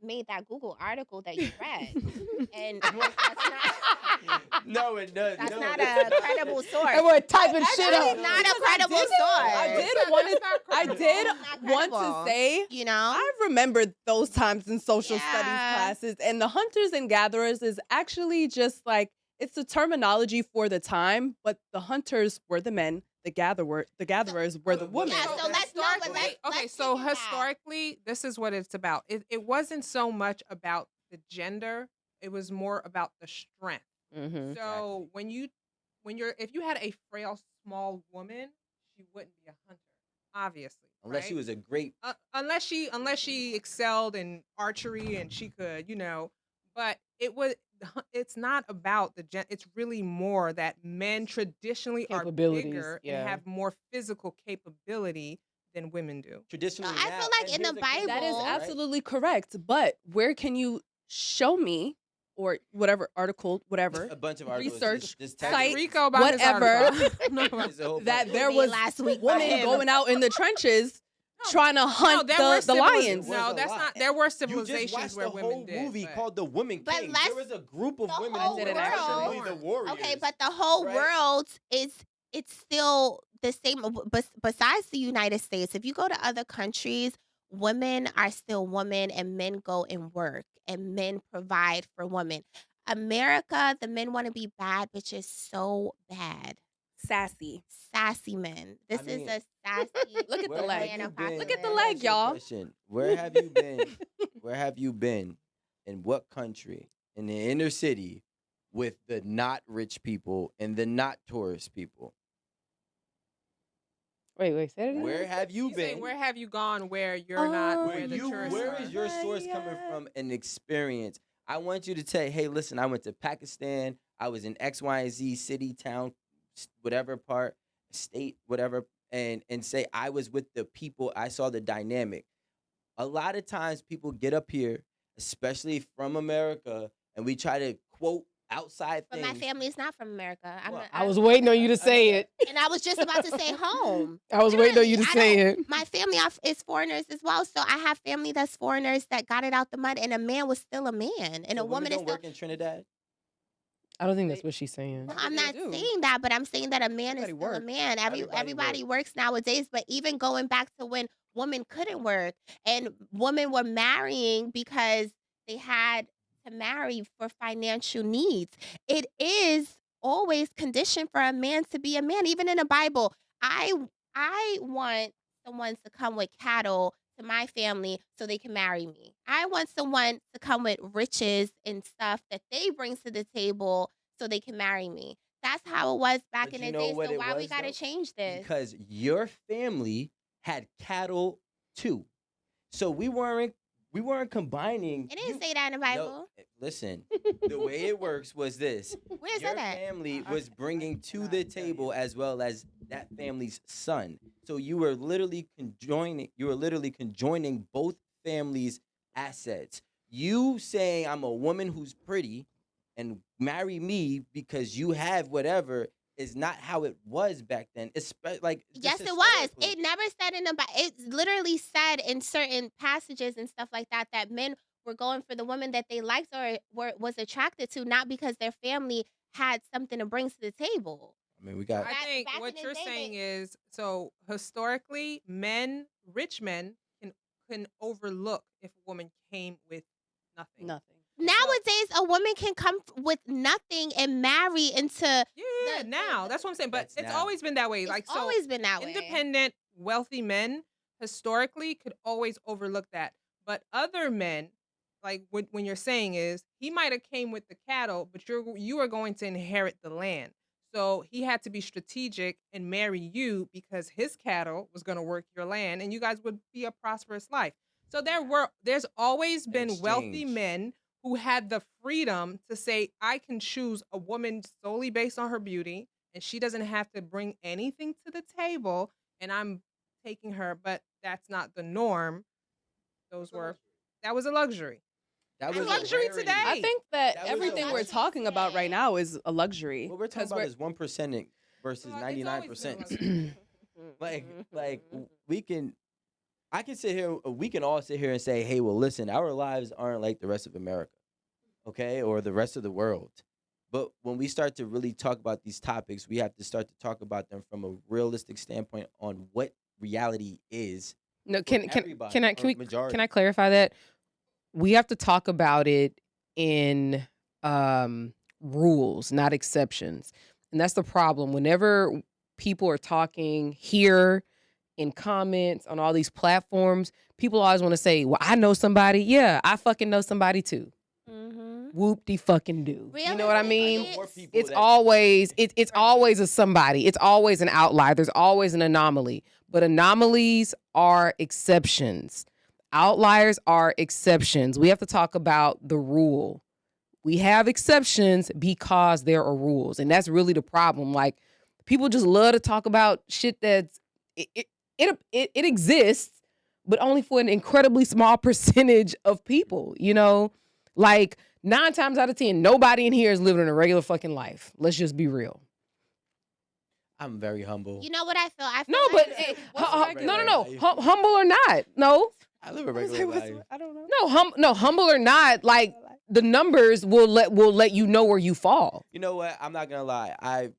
made that Google article that you read, and that's not. No, it does. That's no, not that's a not. credible source. and we're typing shit That up. is not a credible source. I did want to. I did That's not want to credible. say. You know, I remembered those times in social studies Yeah. classes, and the hunters and gatherers is actually just like it's the terminology for the time, but the hunters were the men, the gatherers were the women. Yeah, so let's know, but Historically- let's okay, so take it back. historically, this is what it's about. It wasn't so much about the gender; it was more about the strength. Mhm. So if you had a frail, small woman, she wouldn't be a hunter, obviously. Unless right? she was a great. Unless she excelled in archery and she could, but it's not about the gen. It's really more that men traditionally are Capabilities, bigger yeah. and have more physical capability than women do. Traditionally, I now, feel like and in the here's crazy Bible- That is Right? absolutely correct. But where can you show me or whatever article, whatever, a bunch of articles. research, just Ask site, Rico about his whatever, article. There's a whole that bunch. there Me was last week by women him. going out in the trenches trying to hunt there were the civiliz- lions? Was No, a that's lot. not. There were You just civilizations watched where the women whole did. movie but- called The Woman But King. let's- There was a group of the women whole that did world- actually the warriors. Okay, but the whole right? world is it's still the same. Besides the United States, if you go to other countries, women are still women, and men go and work, and men provide for women. America, the men want to be bad bitches so bad. Sassy. Sassy men. This I mean, is a sassy. Look at the Where leg. have you manifest been? Look at the man. leg, Ask you a y'all. question. Where have you been? Where have you been? In what country? In the inner city with the not rich people and the not tourist people? Wait, say it again. Where have you You say, been? where have you gone where you're not Where where the tourists where are? is your source coming from? An experience. I want you to say, hey, listen, I went to Pakistan. I was in X, Y, and Z city, town, whatever part, state, whatever, and say I was with the people, I saw the dynamic. A lot of times people get up here, especially from America, and we try to quote outside But things. my family is not from America. Well, I was waiting on you to say it. And I was just about to say home. I was waiting on you to say it. My family is foreigners as well, so I have family that's foreigners that got it out the mud, and a man was still a man, and So a woman women is don't still. work in Trinidad. I don't think that's what she's saying. Well, That's I'm what not they do. saying that, but I'm saying that a man is Everybody still a works. man. Everybody works nowadays, but even going back to when women couldn't work and women were marrying because they had to marry for financial needs. It is always conditioned for a man to be a man. Even in the Bible, I want someone to come with cattle to my family so they can marry me. I want someone to come with riches and stuff that they bring to the table so they can marry me. That's how it was back But in you the know day. what So it why we was, gotta though? change this? Because your family had cattle too. So we weren't combining. It didn't say that in the No, Bible. listen, the way it works was this. Where is Your that at? family was bringing to the table as well as that family's son. So you were literally conjoining both families' assets. You saying I'm a woman who's pretty and marry me because you have whatever is not how it was back then. It's like just Yes, it was. historically. It never said in the Bible. It literally said in certain passages and stuff like that that men were going for the woman that they liked or was attracted to, not because their family had something to bring to the table. I mean, we got. I think back in what the you're day, saying is so historically, rich men can overlook if a woman came with nothing. Nothing. Nowadays, a woman can come with nothing and marry into. Yeah, now that's what I'm saying. But That's it's now. always been that way. It's Like so, always been that way. independent, wealthy men historically could always overlook that. But other men, like when you're saying is he might have came with the cattle, but you are going to inherit the land. So he had to be strategic and marry you because his cattle was going to work your land, and you guys would be a prosperous life. So there's always been wealthy Exchange. men who had the freedom to say, I can choose a woman solely based on her beauty, and she doesn't have to bring anything to the table, and I'm taking her, but that's not the norm. That was a luxury. That I was mean, a luxury rarity. today. I think that, That was a everything we're rarity. talking about right now is a luxury. What we're talking 'cause about we're- is 1% versus Well, it's always been a 99%. luxury. like I can sit here. We can all sit here and say, "Hey, well, listen, our lives aren't like the rest of America, okay, or the rest of the world." But when we start to really talk about these topics, we have to start to talk about them from a realistic standpoint on what reality is. No, for can everybody, can I or can we majority. can I clarify that? We have to talk about it in rules, not exceptions. And that's the problem. Whenever people are talking here in comments on all these platforms, people always want to say, well, I know somebody. Yeah, I fucking know somebody too. Mm-hmm. Whoop-de fucking do. You know what I mean? Realistically, More people It's that- always it's Right. always a somebody. It's always an outlier. There's always an anomaly. But anomalies are exceptions. Outliers are exceptions. We have to talk about the rule. We have exceptions because there are rules. And that's really the problem. Like, people just love to talk about shit that's it exists, but only for an incredibly small percentage of people, you know? Like 9 times out of 10, nobody in here is living a regular fucking life. Let's just be real. I'm very humble. You know what I feel? I feel No, like but what's no. regular life? Humble or not, no, I live a I was regular like, life. I don't know. no, humble or not. Like, the numbers will let you know where you fall. You know what? I'm not gonna lie. I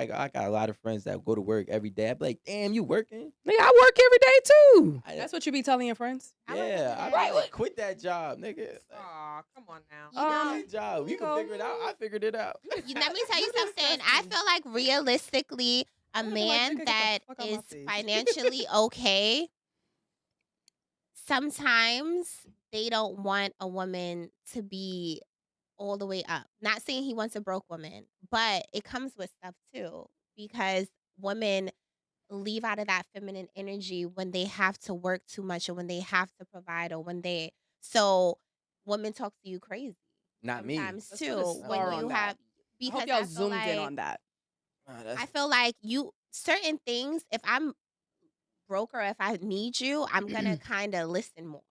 got a lot of friends that go to work every day. I'd be like, "Damn, you working?" Nigga, I work every day too. That's what you be telling your friends? I work Yeah, every I day. right. Like, quit that job, nigga. Aw, come on now. You know, Quit that job. You can go. figure it out. I figured it out. let me tell you something. I feel like realistically, a I'm gonna be like, man "Nigga, get the that fuck out my is face." financially okay, sometimes they don't want a woman to be all the way up. Not saying he wants a broke woman, but it comes with stuff too because women leave out of that feminine energy when they have to work too much or when they have to provide or when they so women talk to you crazy Not me. sometimes Let's too put a star when on you that. have I because hope y'all I feel zoomed in like on that. Nah, that's- I feel like certain things, if I'm broke or if I need you, I'm gonna kind of listen more.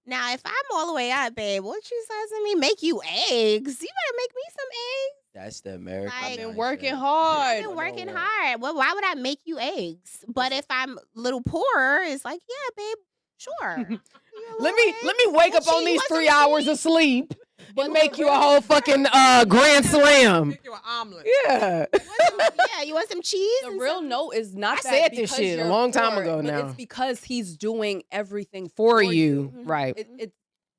Now, if I'm all the way up, babe, what you says to me? Make you eggs? You better make me some eggs. That's the American. Like- I've been mindset. working I've hard. been working 101. hard. Well, why would I make you eggs? But if I'm a little poorer, it's like, yeah, babe, sure. You a Let little me eggs? wake up What on you these want some 3 hours of sleep But and make you a whole fucking grand slam. Make you an omelet. Yeah. Yeah, you want some cheese? The and real some- note is not I that said this because shit a you're long time poor, ago but now. It's because he's doing everything For you. Mhm. Right.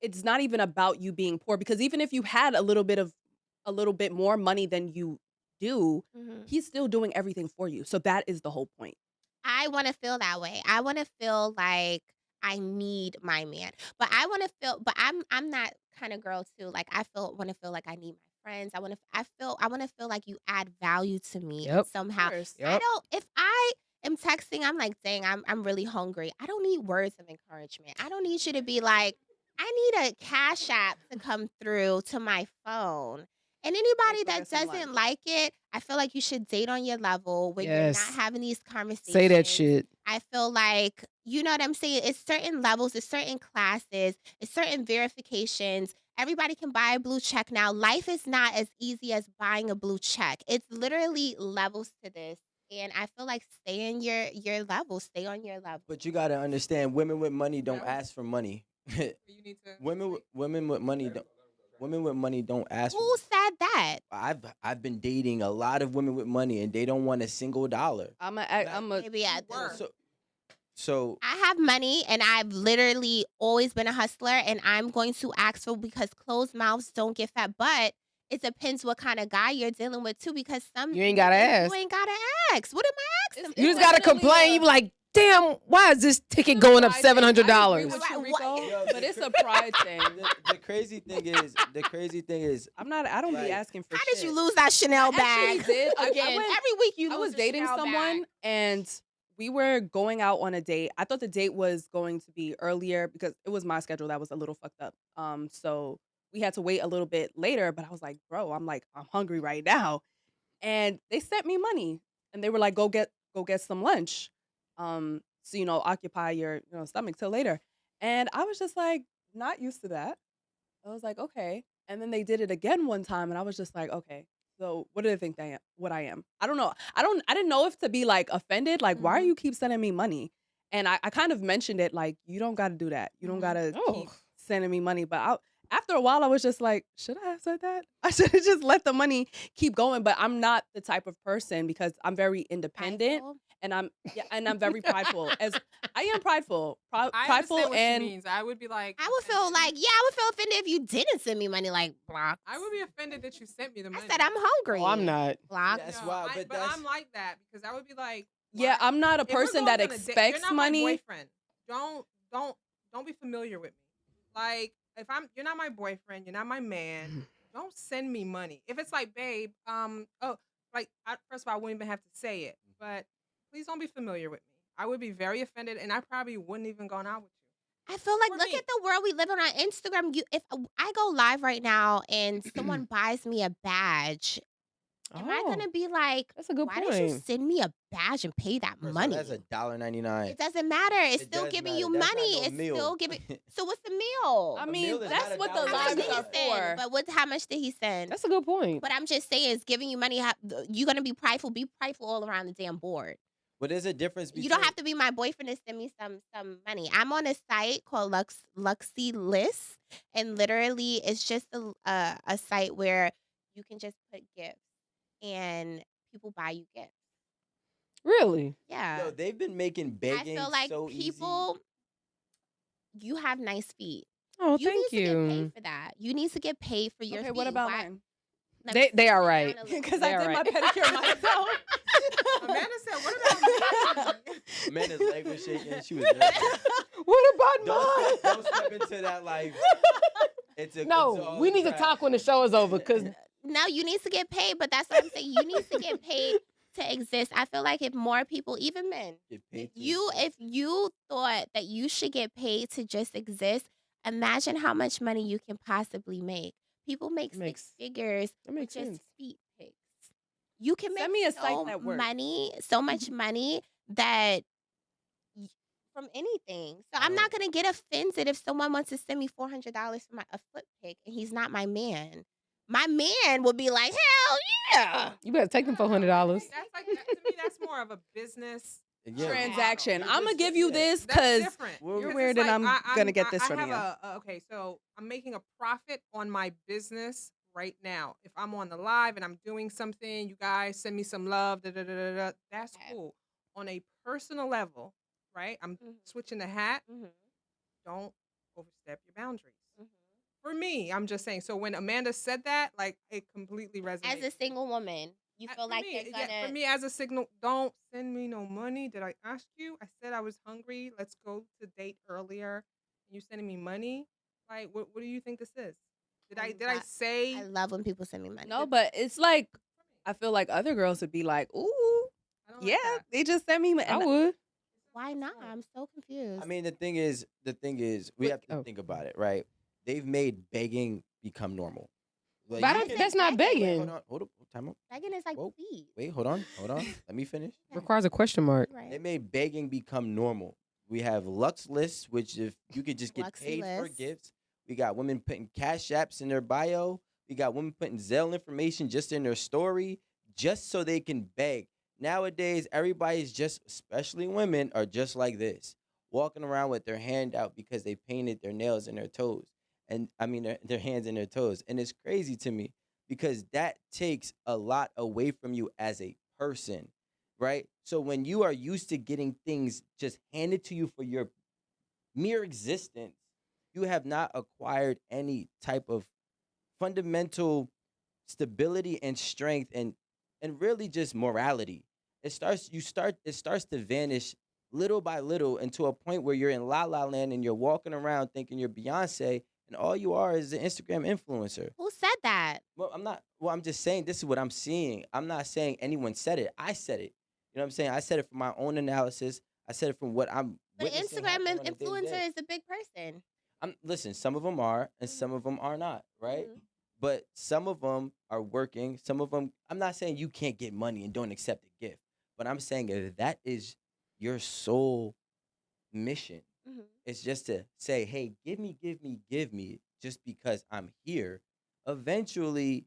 It's not even about you being poor, because even if you had a little bit more money than you do, Mhm. he's still doing everything for you. So that is the whole point. I want to feel that way. I want to feel like I need my man, but I want to feel. But I'm that kind of girl too. Like I want to feel like I need my friends. I want to feel like you add value to me Yep. somehow. Of course. I don't. If I am texting, I'm like, dang, I'm really hungry. I don't need words of encouragement. I don't need you to be like, I need a Cash App to come through to my phone. And anybody go that get some doesn't lunch. like it, I feel like you should date on your level where you're Yes. not having these conversations. Say that shit. I feel like, you know what I'm saying? It's certain levels, it's certain classes, it's certain verifications. Everybody can buy a blue check now. Life is not as easy as buying a blue check. It's literally levels to this. And I feel like stay in your level, stay on your level. But you gotta understand, women with money don't Yeah. ask for money. You need to. women with money don't. Women with money don't ask. Who said that? I've been dating a lot of women with money, and they don't want a single dollar. I'm a Maybe I do. Work. So I have money and I've literally always been a hustler and I'm going to ask for, because closed mouths don't get fat. But it depends what kind of guy you're dealing with too, because some You ain't gotta niggas, ask. You ain't gotta ask. What am I asking? You It's just gotta definitely complain. You be like, damn, why is this ticket going up pride thing. I agree $700? with you, Right, Rico, Yo, but it's a pride thing. the crazy thing is, I don't Right. be asking for How shit. did you lose that Chanel I bag? actually did. I Again, went- every week you lose I was a dating Chanel someone bag. and we were going out on a date. I thought the date was going to be earlier because it was my schedule that was a little fucked up. So we had to wait a little bit later, but I was like, bro, I'm hungry right now. And they sent me money and they were like, go get some lunch. So, occupy your stomach till later. And I was just like, not used to that. I was like, okay. And then they did it again one time and I was just like, okay. So what do they think what I am? I don't know. I didn't know if to be like offended, like, why Mhm. are you keep sending me money? And I kind of mentioned it like, you don't got to do that. You don't Mhm. got to keep Oh. sending me money. But after a while, I was just like, should I have said that? I should have just let the money keep going. But I'm not the type of person because I'm very independent Prideful? and I'm very prideful. As I am prideful, I prideful, understand what and she means. I would be like. I would feel offended. like, yeah, I would feel offended if you didn't send me money, like block. I would be offended that you sent me the I money. said I'm hungry. Oh, I'm not. Block. That's No, why, but but that's I'm like that because I would be like, yeah, why- I'm not a if we're person going that on a date, expects you're not money. My boyfriend. Don't be familiar with me. Like if you're not my boyfriend, you're not my man. Don't send me money. If it's like, babe, first of all, I wouldn't even have to say it, but please don't be familiar with me. I would be very offended, and I probably wouldn't even gone out with you. I feel like, For look me. at the world we live in on Instagram. If I go live right now and someone buys me a badge, am I gonna be like, That's a good why did you point. send me a badge and pay that first of all, money? that's $1.99. It doesn't matter. It's It still does giving matter. you That's not money. no It's meal. still giving. So what's the meal? I A mean, meal is that's not what the $1.99. How much lives did he are send? for. But how much did he send? That's a good point. But I'm just saying, it's giving you money. You're gonna be prideful. Be prideful all around the damn board. But there's a difference between. You don't have to be my boyfriend to send me some money. I'm on a site called Luxy List, and literally it's just a site where you can just put gifts and people buy you gifts. Really? Yeah, Yo, they've been making I begging feel like so people. You have nice feet. Oh, You thank need to get you. paid for that. You need to get paid for your Okay, feet. what about Why- mine? Let me They are sit right. down a little Because bit. I did my pedicure myself. Amanda said, "What about me?" Amanda's leg was shaking. She was nervous. What about Don't step into that life. It's No, all we a need to trap. talk when the show is over because No, you need to get paid, but that's what I'm saying. You need to get paid to exist. I feel like if more people, even men, Get paid to if you thought that you should get paid to just exist, imagine how much money you can possibly make. People make It makes- six figures that makes with just sense. feet pics. You can make Send me a site so that works. so much money that from anything. So I'm not gonna get offended if someone wants to send me $400 for a foot pic and he's not my man. My man will be like, hell yeah. You better take them $400. That's like that, to me. That's more of a business Yeah. Transaction. You're I'm gonna just- give you yeah. this That's because different. Well, you're Because weird it's and like, I'm gonna get this I from have you. okay, so I'm making a profit on my business right now. If I'm on the live and I'm doing something, you guys send me some love. That's Okay. cool. On a personal level, right? I'm switching the hat. Don't overstep your boundaries. For me, I'm just saying. So when Amanda said that, like it completely resonates. As a single woman, you feel like they're gonna. For me, as a signal, don't send me no money. Did I ask you? I said I was hungry. Let's go to date earlier. You sending me money? Like, what do you think this is? Did I say? I love when people send me money. No, but it's like I feel like other girls would be like, ooh, I don't yeah, like that. they just sent me. I would. Why not? I'm so confused. I mean, the thing is, we have to think about it, right? They've made begging become normal. Like, But I you don't, can- that's not begging. Wait, begging. hold on, time out. begging is like Whoa. please. Wait, hold on. Let me finish. Requires a question mark. Right. They made begging become normal. We have Lux lists, which if you could just get Luxy paid for lists. gifts. We got women putting cash apps in their bio. We got women putting Zelle information just in their story, just so they can beg. Nowadays, everybody's just, especially women, are just like this, walking around with their hand out because they painted their nails and their toes, and I mean their hands and their toes, and it's crazy to me because that takes a lot away from you as a person, right? So when you are used to getting things just handed to you for your mere existence, you have not acquired any type of fundamental stability and strength and really just morality. It starts to vanish little by little into a point where you're in la la land and you're walking around thinking you're Beyonce and all you are is an Instagram influencer. Who said that? I'm just saying this is what I'm seeing. I'm not saying anyone said it. I said it. You know what I'm saying? I said it from my own analysis. I said it from what I'm But witnessing Instagram happen on a day-to-day. influencer is a big person. Listen, some of them are and some of them are not, right? But some of them are working. Some of them, I'm not saying you can't get money and don't accept a gift, but I'm saying if that is your sole mission. It's just to say, hey, give me, just because I'm here. Eventually,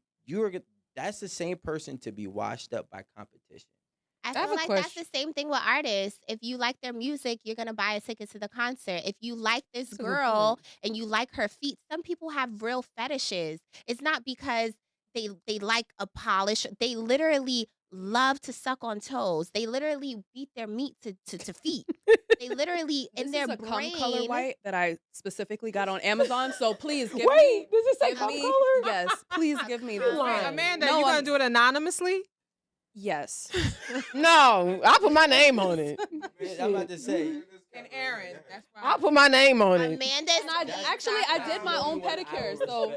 that's the same person to be washed up by competition. I have feel a like that's the same thing with artists. If you like their music, you're gonna buy a ticket to the concert. If you like this That's a good girl point. and you like her feet, some people have real fetishes. It's not because they like a polish. They literally love to suck on toes. They literally beat their meat to feet. They literally in This their is a brain. cum color white that I specifically got on Amazon. So please give Wait, me. does it say Give cum me. color? Yes, please give me this. Wait, one. Amanda, No, you gonna I'm- do it anonymously? Yes. No, I put my name on it. I'm about to say. And Aaron, that's why. I'll put my name on it. Amanda's Actually, I did my own pedicure. So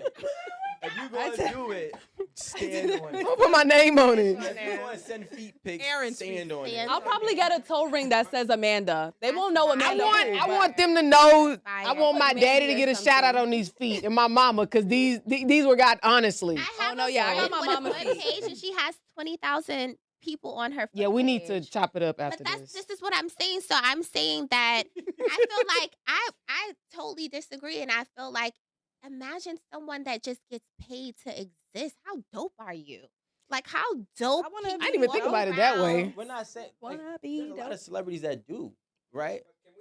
If you I gonna did- do it, stand on it. I'll put my name on it. If you gonna send feet pics, Aaron's stand feet. on it. Stand I'll probably get a toe ring that says Amanda. They won't know I Amanda. want- who, I but- want them to know. Fire. I want my Maybe daddy to or get a shout out something. on these feet and my mama because these were got honestly. I have no, a yeah, I got friend my with a mama foot feet. page and she has 20,000 people on her. Yeah, foot we need to page. chop it up after But this. this is what I'm saying. So I'm saying that I feel like I totally disagree, and I feel like imagine someone that just gets paid to exist. How dope are you? Like how dope? I wanna people be I didn't even think walk about it that around. way. We're not saying Wanna be there's a lot dope. of celebrities that do, right? Can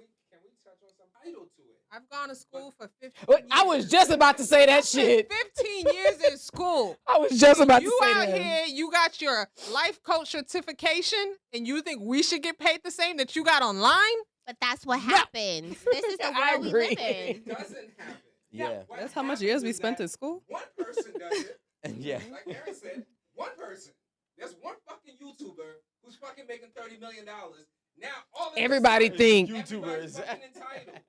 we touch on some title to it? I've gone to school for 15 Wait, years. I was just about to say that shit. 15 years in school. I was just about to You say out that. here, you got your life coach certification, and you think we should get paid the same that you got online? But that's what happens. This is the I world we live agree. in. It doesn't happen. Yeah. What That's how much happens years we is spent that in school. One person does it. Yeah. Like Aaron said, one person. There's one fucking YouTuber who's fucking making $30 million. Now all of a Everybody sudden, think- everybody's YouTubers. fucking entitled.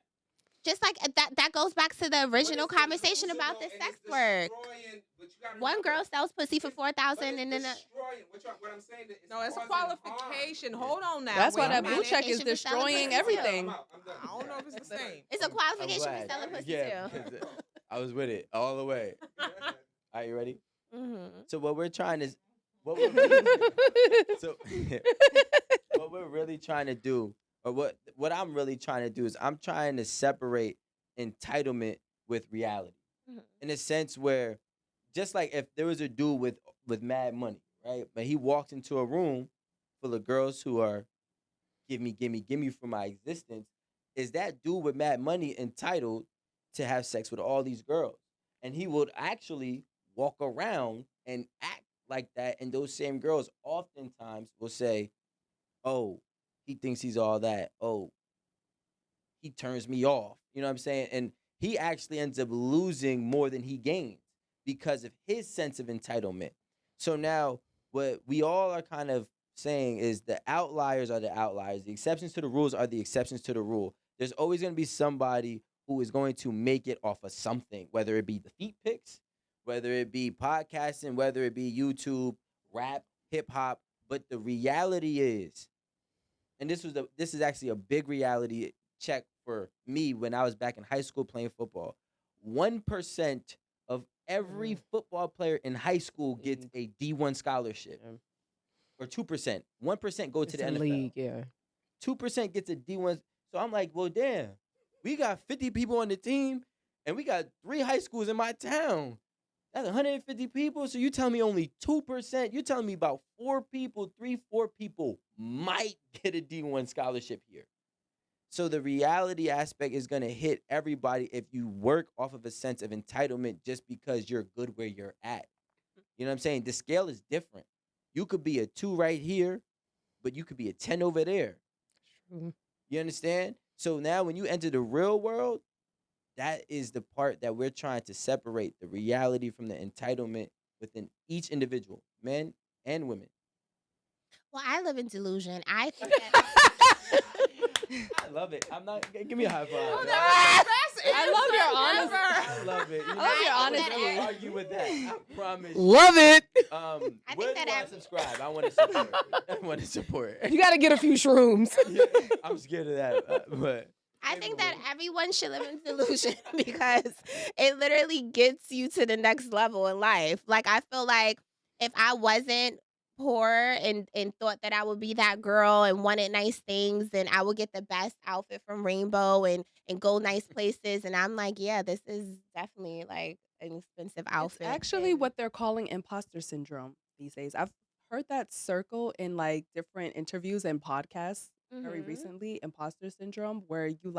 Just like that goes back to the original But it's conversation about the delusional and sex it's work. destroying- but you gotta One remember, girl sells pussy for it's- 4,000 but and it's then destroying. What I'm saying is No, it's a causing harm. qualification. Hold on now. That's why Wait a that blue minute. check is Qualification for selling destroying pussy, too. everything. I'm out. I'm done. I don't know if it's the same. it's a I'm qualification for glad. selling pussy Yeah, too. because I was with it all the way. Are you ready? Mm-hmm. So what we're trying to what we're really, so what we're really trying to do, or what I'm really trying to do is I'm trying to separate entitlement with reality. Mhm. In a sense where, just like if there was a dude with mad money, right? But he walks into a room full of girls who are give me, give me, give me for my existence. Is that dude with mad money entitled to have sex with all these girls? And he would actually walk around and act like that. And those same girls oftentimes will say, oh, he thinks he's all that. Oh, he turns me off. You know what I'm saying? And he actually ends up losing more than he gains because of his sense of entitlement. So now what we all are kind of saying is the outliers are the outliers. The exceptions to the rules are the exceptions to the rule. There's always going to be somebody who is going to make it off of something, whether it be the feet pics, whether it be podcasting, whether it be YouTube, rap, hip hop. But the reality is, and this is actually a big reality check for me when I was back in high school playing football. 1% of every football player in high school gets a D1 scholarship, Yeah. or 2%. 1% go to It's the a NFL. league, yeah. 2% gets a D1. So I'm like, well, damn, we got 50 people on the team, and we got 3 high schools in my town. That's 150 people. So you tell me only 2%. You telling me about 4 people, 4 people might get a D1 scholarship here. So the reality aspect is going to hit everybody if you work off of a sense of entitlement just because you're good where you're at. You know what I'm saying? The scale is different. You could be a 2 right here, but you could be a 10 over there. True. You understand? So now when you enter the real world, that is the part that we're trying to separate the reality from the entitlement within each individual, men and women. Well, I live in delusion. I think that I love it. I'm not. Give me a high five. Oh, dog. that was the best I love your answer honesty. I love it. You love your I honesty. would never argue with that. I promise. Love it. I think Where that do I I'm- subscribe? I want to support. I want to support. You got to get a few shrooms. Yeah, I'm scared of that, but I think that everyone should live in delusion because it literally gets you to the next level in life. Like I feel like if I wasn't poor and thought that I would be that girl and wanted nice things, then I would get the best outfit from Rainbow and go nice places. And I'm like, yeah, this is definitely like an expensive outfit. It's actually and- what they're calling imposter syndrome these days. I've heard that circle in like different interviews and podcasts very Mhm. recently. Imposter syndrome, where you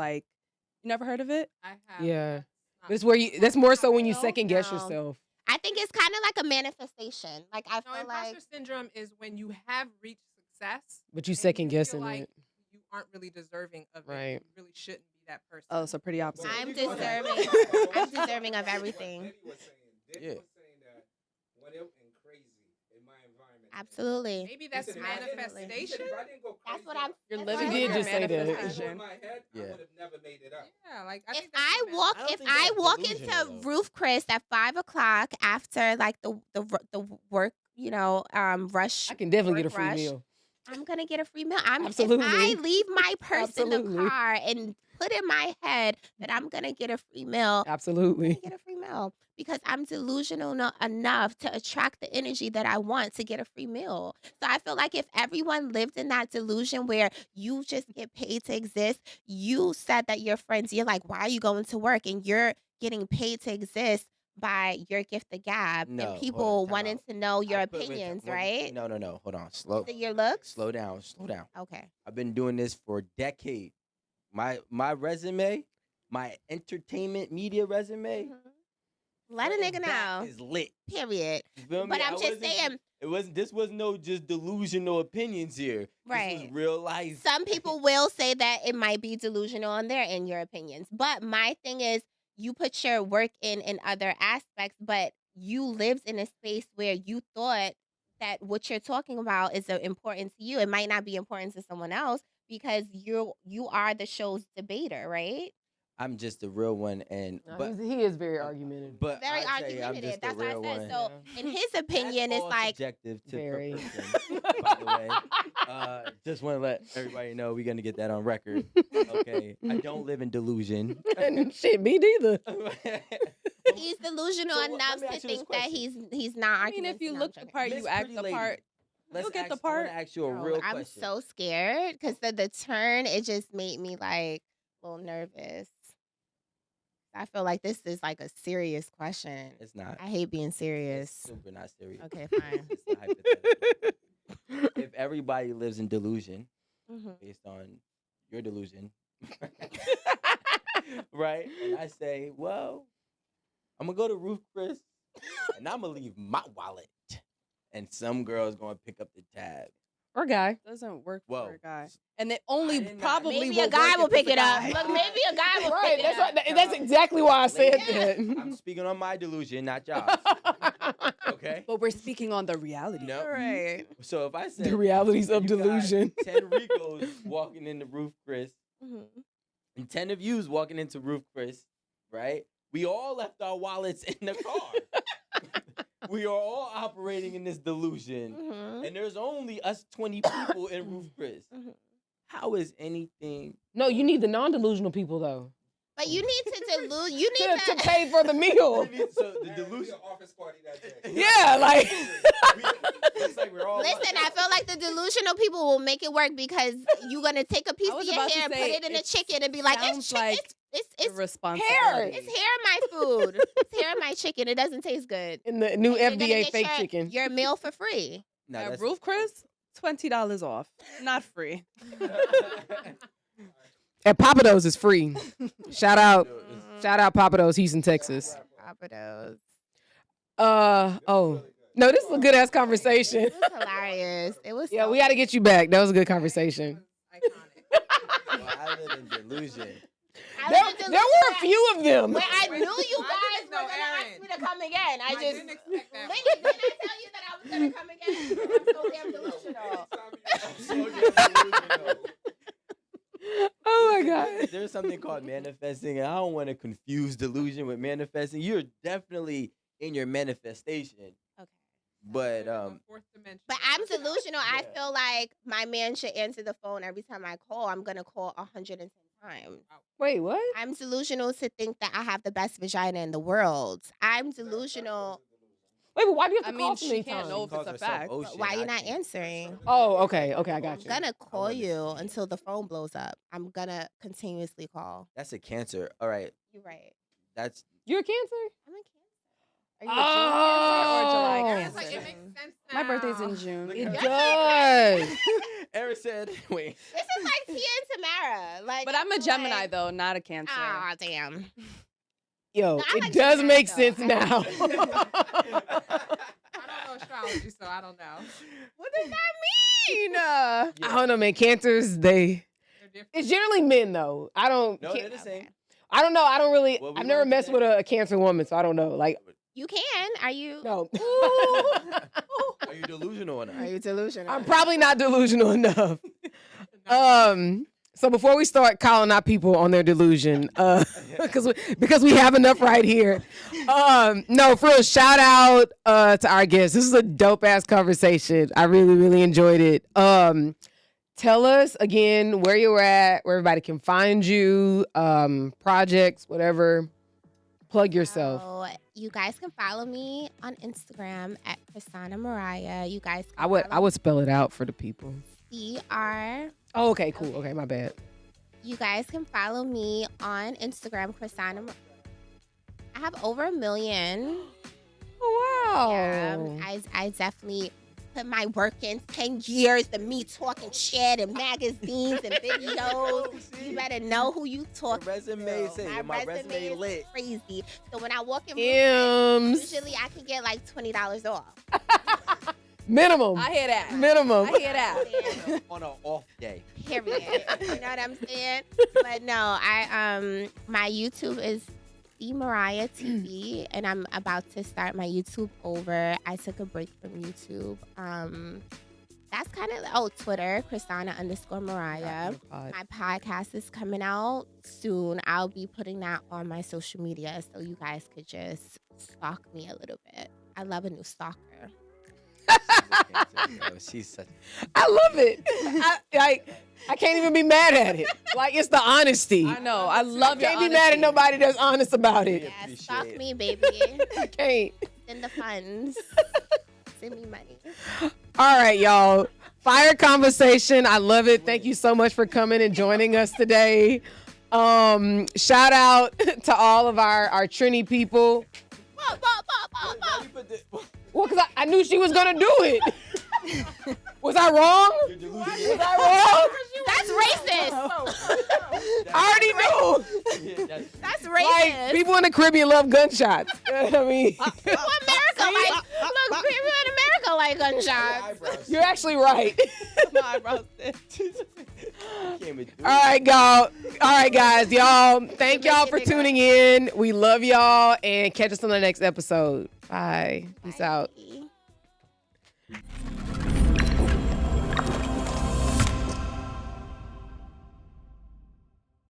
never heard of it? I have. Yeah. That's not That's where you. That's more so when you No, second guess no. yourself. I think it's kind of like a manifestation. Like I No, feel imposter like syndrome is when you have reached success, But you and second feel guessing like it. you aren't really deserving of it. Right. You really shouldn't be that person. Oh, so pretty opposite. I'm Let me go ahead. deserving. I'm deserving of everything. What Diddy was saying. Yeah. Was saying that when it went crazy in my environment. Absolutely. Maybe He that's said if I didn't- manifestation. he said if I didn't go That's what crazy, I'm. You're that's living what He I'm did just say saying. that. manifestation. in my head, Yeah. I would have never made it up. Yeah, like If think that's I the walk, I don't if think I that's walk delusional, into though. Roof Chris at 5 o'clock after like the work, rush. I can definitely get a work free rush, meal. I'm gonna get a free meal. If I Absolutely. leave my purse in the Absolutely. car and put in my head that I'm gonna get a free meal, I'm Absolutely. gonna get a free meal because I'm delusional enough to attract the energy that I want to get a free meal. So I feel like if everyone lived in that delusion where you just get paid to exist, you said that your friends, you're like, why are you going to work? And you're getting paid to exist by your gift of gab No, hold and on, people time wanting out. to know your I put with- opinions, well, right? No. Hold on. Slow. Is it your looks? Slow down. Slow down. Okay. I've been doing this for a decade. My resume, my entertainment media resume, Mhm. Let a front nigga and back know. is lit. Period. You feel me? But I'm I just wasn't saying, It wasn't. This was no just delusional opinions here. This Right. was real life. some people will say that it might be delusional on their in your opinions. But my thing is you put your work in other aspects, but you lived in a space where you thought that what you're talking about is important to you. It might not be important to someone else because you are the show's debater, right? I'm just a real one, and No, but he is very argumentative. but Very I tell you, I'm argumentative. just That's a why I real said. one. So in his opinion, That's it's all like subjective to per Very. person. By the way, just want to let everybody know we're gonna get that on record. Okay, I don't live in delusion. And shit, me neither. But he's delusional So, let enough me to ask you this think that question. he's not I mean, if you look the part, Miss you act Pretty the Lady, part. let's You'll get the I part. want to ask you a No, real I'm question. so scared because the turn, it just made me like a little nervous. I feel like this is like a serious question. It's not. I hate being It's serious. super not serious. Okay, fine. It's a hypothetical. If everybody lives in delusion, Mhm. based on your delusion, right? And I say, well, I'm gonna go to Roof Chris, and I'm gonna leave my wallet, and some girl's gonna pick up the tab. Or guy. Doesn't work Whoa. for a guy. And it only did not- probably Maybe a won't guy work will if it's pick a it up. guy. Look, maybe a guy will Right. pick it up. That's exactly why I said Ladies, that. I'm speaking on my delusion, not yours. Okay. But we're speaking on the reality. No. Right. So if I said The realities of you got delusion. 10 Ricos walking into Roof Chris, Mhm. and 10 of yous walking into Roof Chris, right? We all left our wallets in the car. We are all operating in this delusion, Mhm. and there's only us 20 people in Roof Chris. Mhm. How is anything No, you need the non-delusional people though But you need to delude. You need to pay for the meal. So the Man, delusion. we office party that day. Yeah, like It's like we're all Listen, I feel like the delusional people will make it work because you're gonna take a piece I of was your about to hair, put say, it in a it chicken, and be like, sounds it's chicken. like It's responsibility. it's hair in my food. It's hair in my chicken. It doesn't taste good. in the new And you're gonna FDA get fake chicken. your meal for free. No, At that's Roof Chris, $20 off, not free. At Papados is free. Shout out Papados, Houston, Texas. Papados. Oh. No, this is a good ass conversation. It was hilarious. It was. Yeah, so we got to get you back. That was a good conversation. Iconic. Well, I live in delusion. I There was were a few of them. Where I knew you I guys didn't were know gonna ask Aaron. me to come again. I just didn't expect that. Lindy, didn't I tell you that I was gonna come again? I'm so damn delusional. I'm so damn delusional. Oh my God. There's something called manifesting, and I don't want to confuse delusion with manifesting. You're definitely in your manifestation, Okay. but Fourth dimension. But I'm delusional. I Yeah. feel like my man should answer the phone every time I call. I'm gonna call 110 times. Wait, what? I'm delusional to think that I have the best vagina in the world. I'm delusional. Wait, but why do you have I to mean, call so she many can't times? know if calls it's a herself fact. Ocean. But why you I not can't. answering? Oh, okay, I got I'm you. gonna call wanna you see. until the phone blows up. I'm gonna continuously call. That's a Cancer. All right, You're right. that's You're a Cancer? I'm a Cancer. Are you a June Cancer or July Oh. Aaron's Cancer? like, it makes sense My birthday's now. in June. Look It at does. Eric said. Wait, This is like Tia and Tamara. Like, But I'm a like- Gemini, though, not a Cancer. Ah, damn. Yo, No, I it like does Gemini, make though. sense I now. like I don't know astrology, so I don't know. What does that mean? I don't know, man. Cancers, They're different. it's generally men though. I don't. no, they're the same. I don't know. I don't really. What we I've never learned messed today- with a Cancer woman, so I don't know. Like, You can. Are you? no. Are you delusional or not? Are you delusional? I'm probably not delusional enough. So before we start calling out people on their delusion, because we have enough right here. No, for real, shout out to our guests. This is a dope ass conversation. I really, really enjoyed it. Tell us again where you're at, where everybody can find you, projects, whatever. Plug yourself. So you guys can follow me on Instagram at Christina Mariah. You guys can I would spell it out for the people. CR. Oh, okay, cool. Okay, my bad. You guys can follow me on Instagram, Christina. I have over 1 million. Oh wow. Yeah, I definitely put my work in 10 years of me talking shit and magazines and videos. You better know who you Your talk resume say my resume is lit. crazy. So when I walk in, M's. usually I can get like $20 off. Minimum. I hear that. Minimum. I hear that. On an off day. Period. You know what I'm saying? But no, I my YouTube is The Mariah TV, and I'm about to start my YouTube over. I took a break from YouTube. That's kind of Twitter, Christina_Mariah. My podcast is coming out soon. I'll be putting that on my social media so you guys could just stalk me a little bit. I love a new stalker. She's such. I love it. I can't even be mad at it. Like, it's the honesty. I know. I love your Can't be mad at honesty. nobody that's honest about it. Yeah, stalk me, baby. I can't. Send the funds. Send me money. All right, y'all. Fire conversation. I love it. Thank you so much for coming and joining us today. Shout out to all of our Trini people. Well, because I knew she was going to do it. Was I wrong? Was I wrong? That's racist. I already knew. That's Like, racist. people in the Caribbean love gunshots. I mean, People in America like look. People in America like gunshots. you're actually right. My eyebrows thin. All right, y'all. All right, guys. Y'all, thank y'all for tuning in. We love y'all and catch us on the next episode. Bye. Peace out. Bye.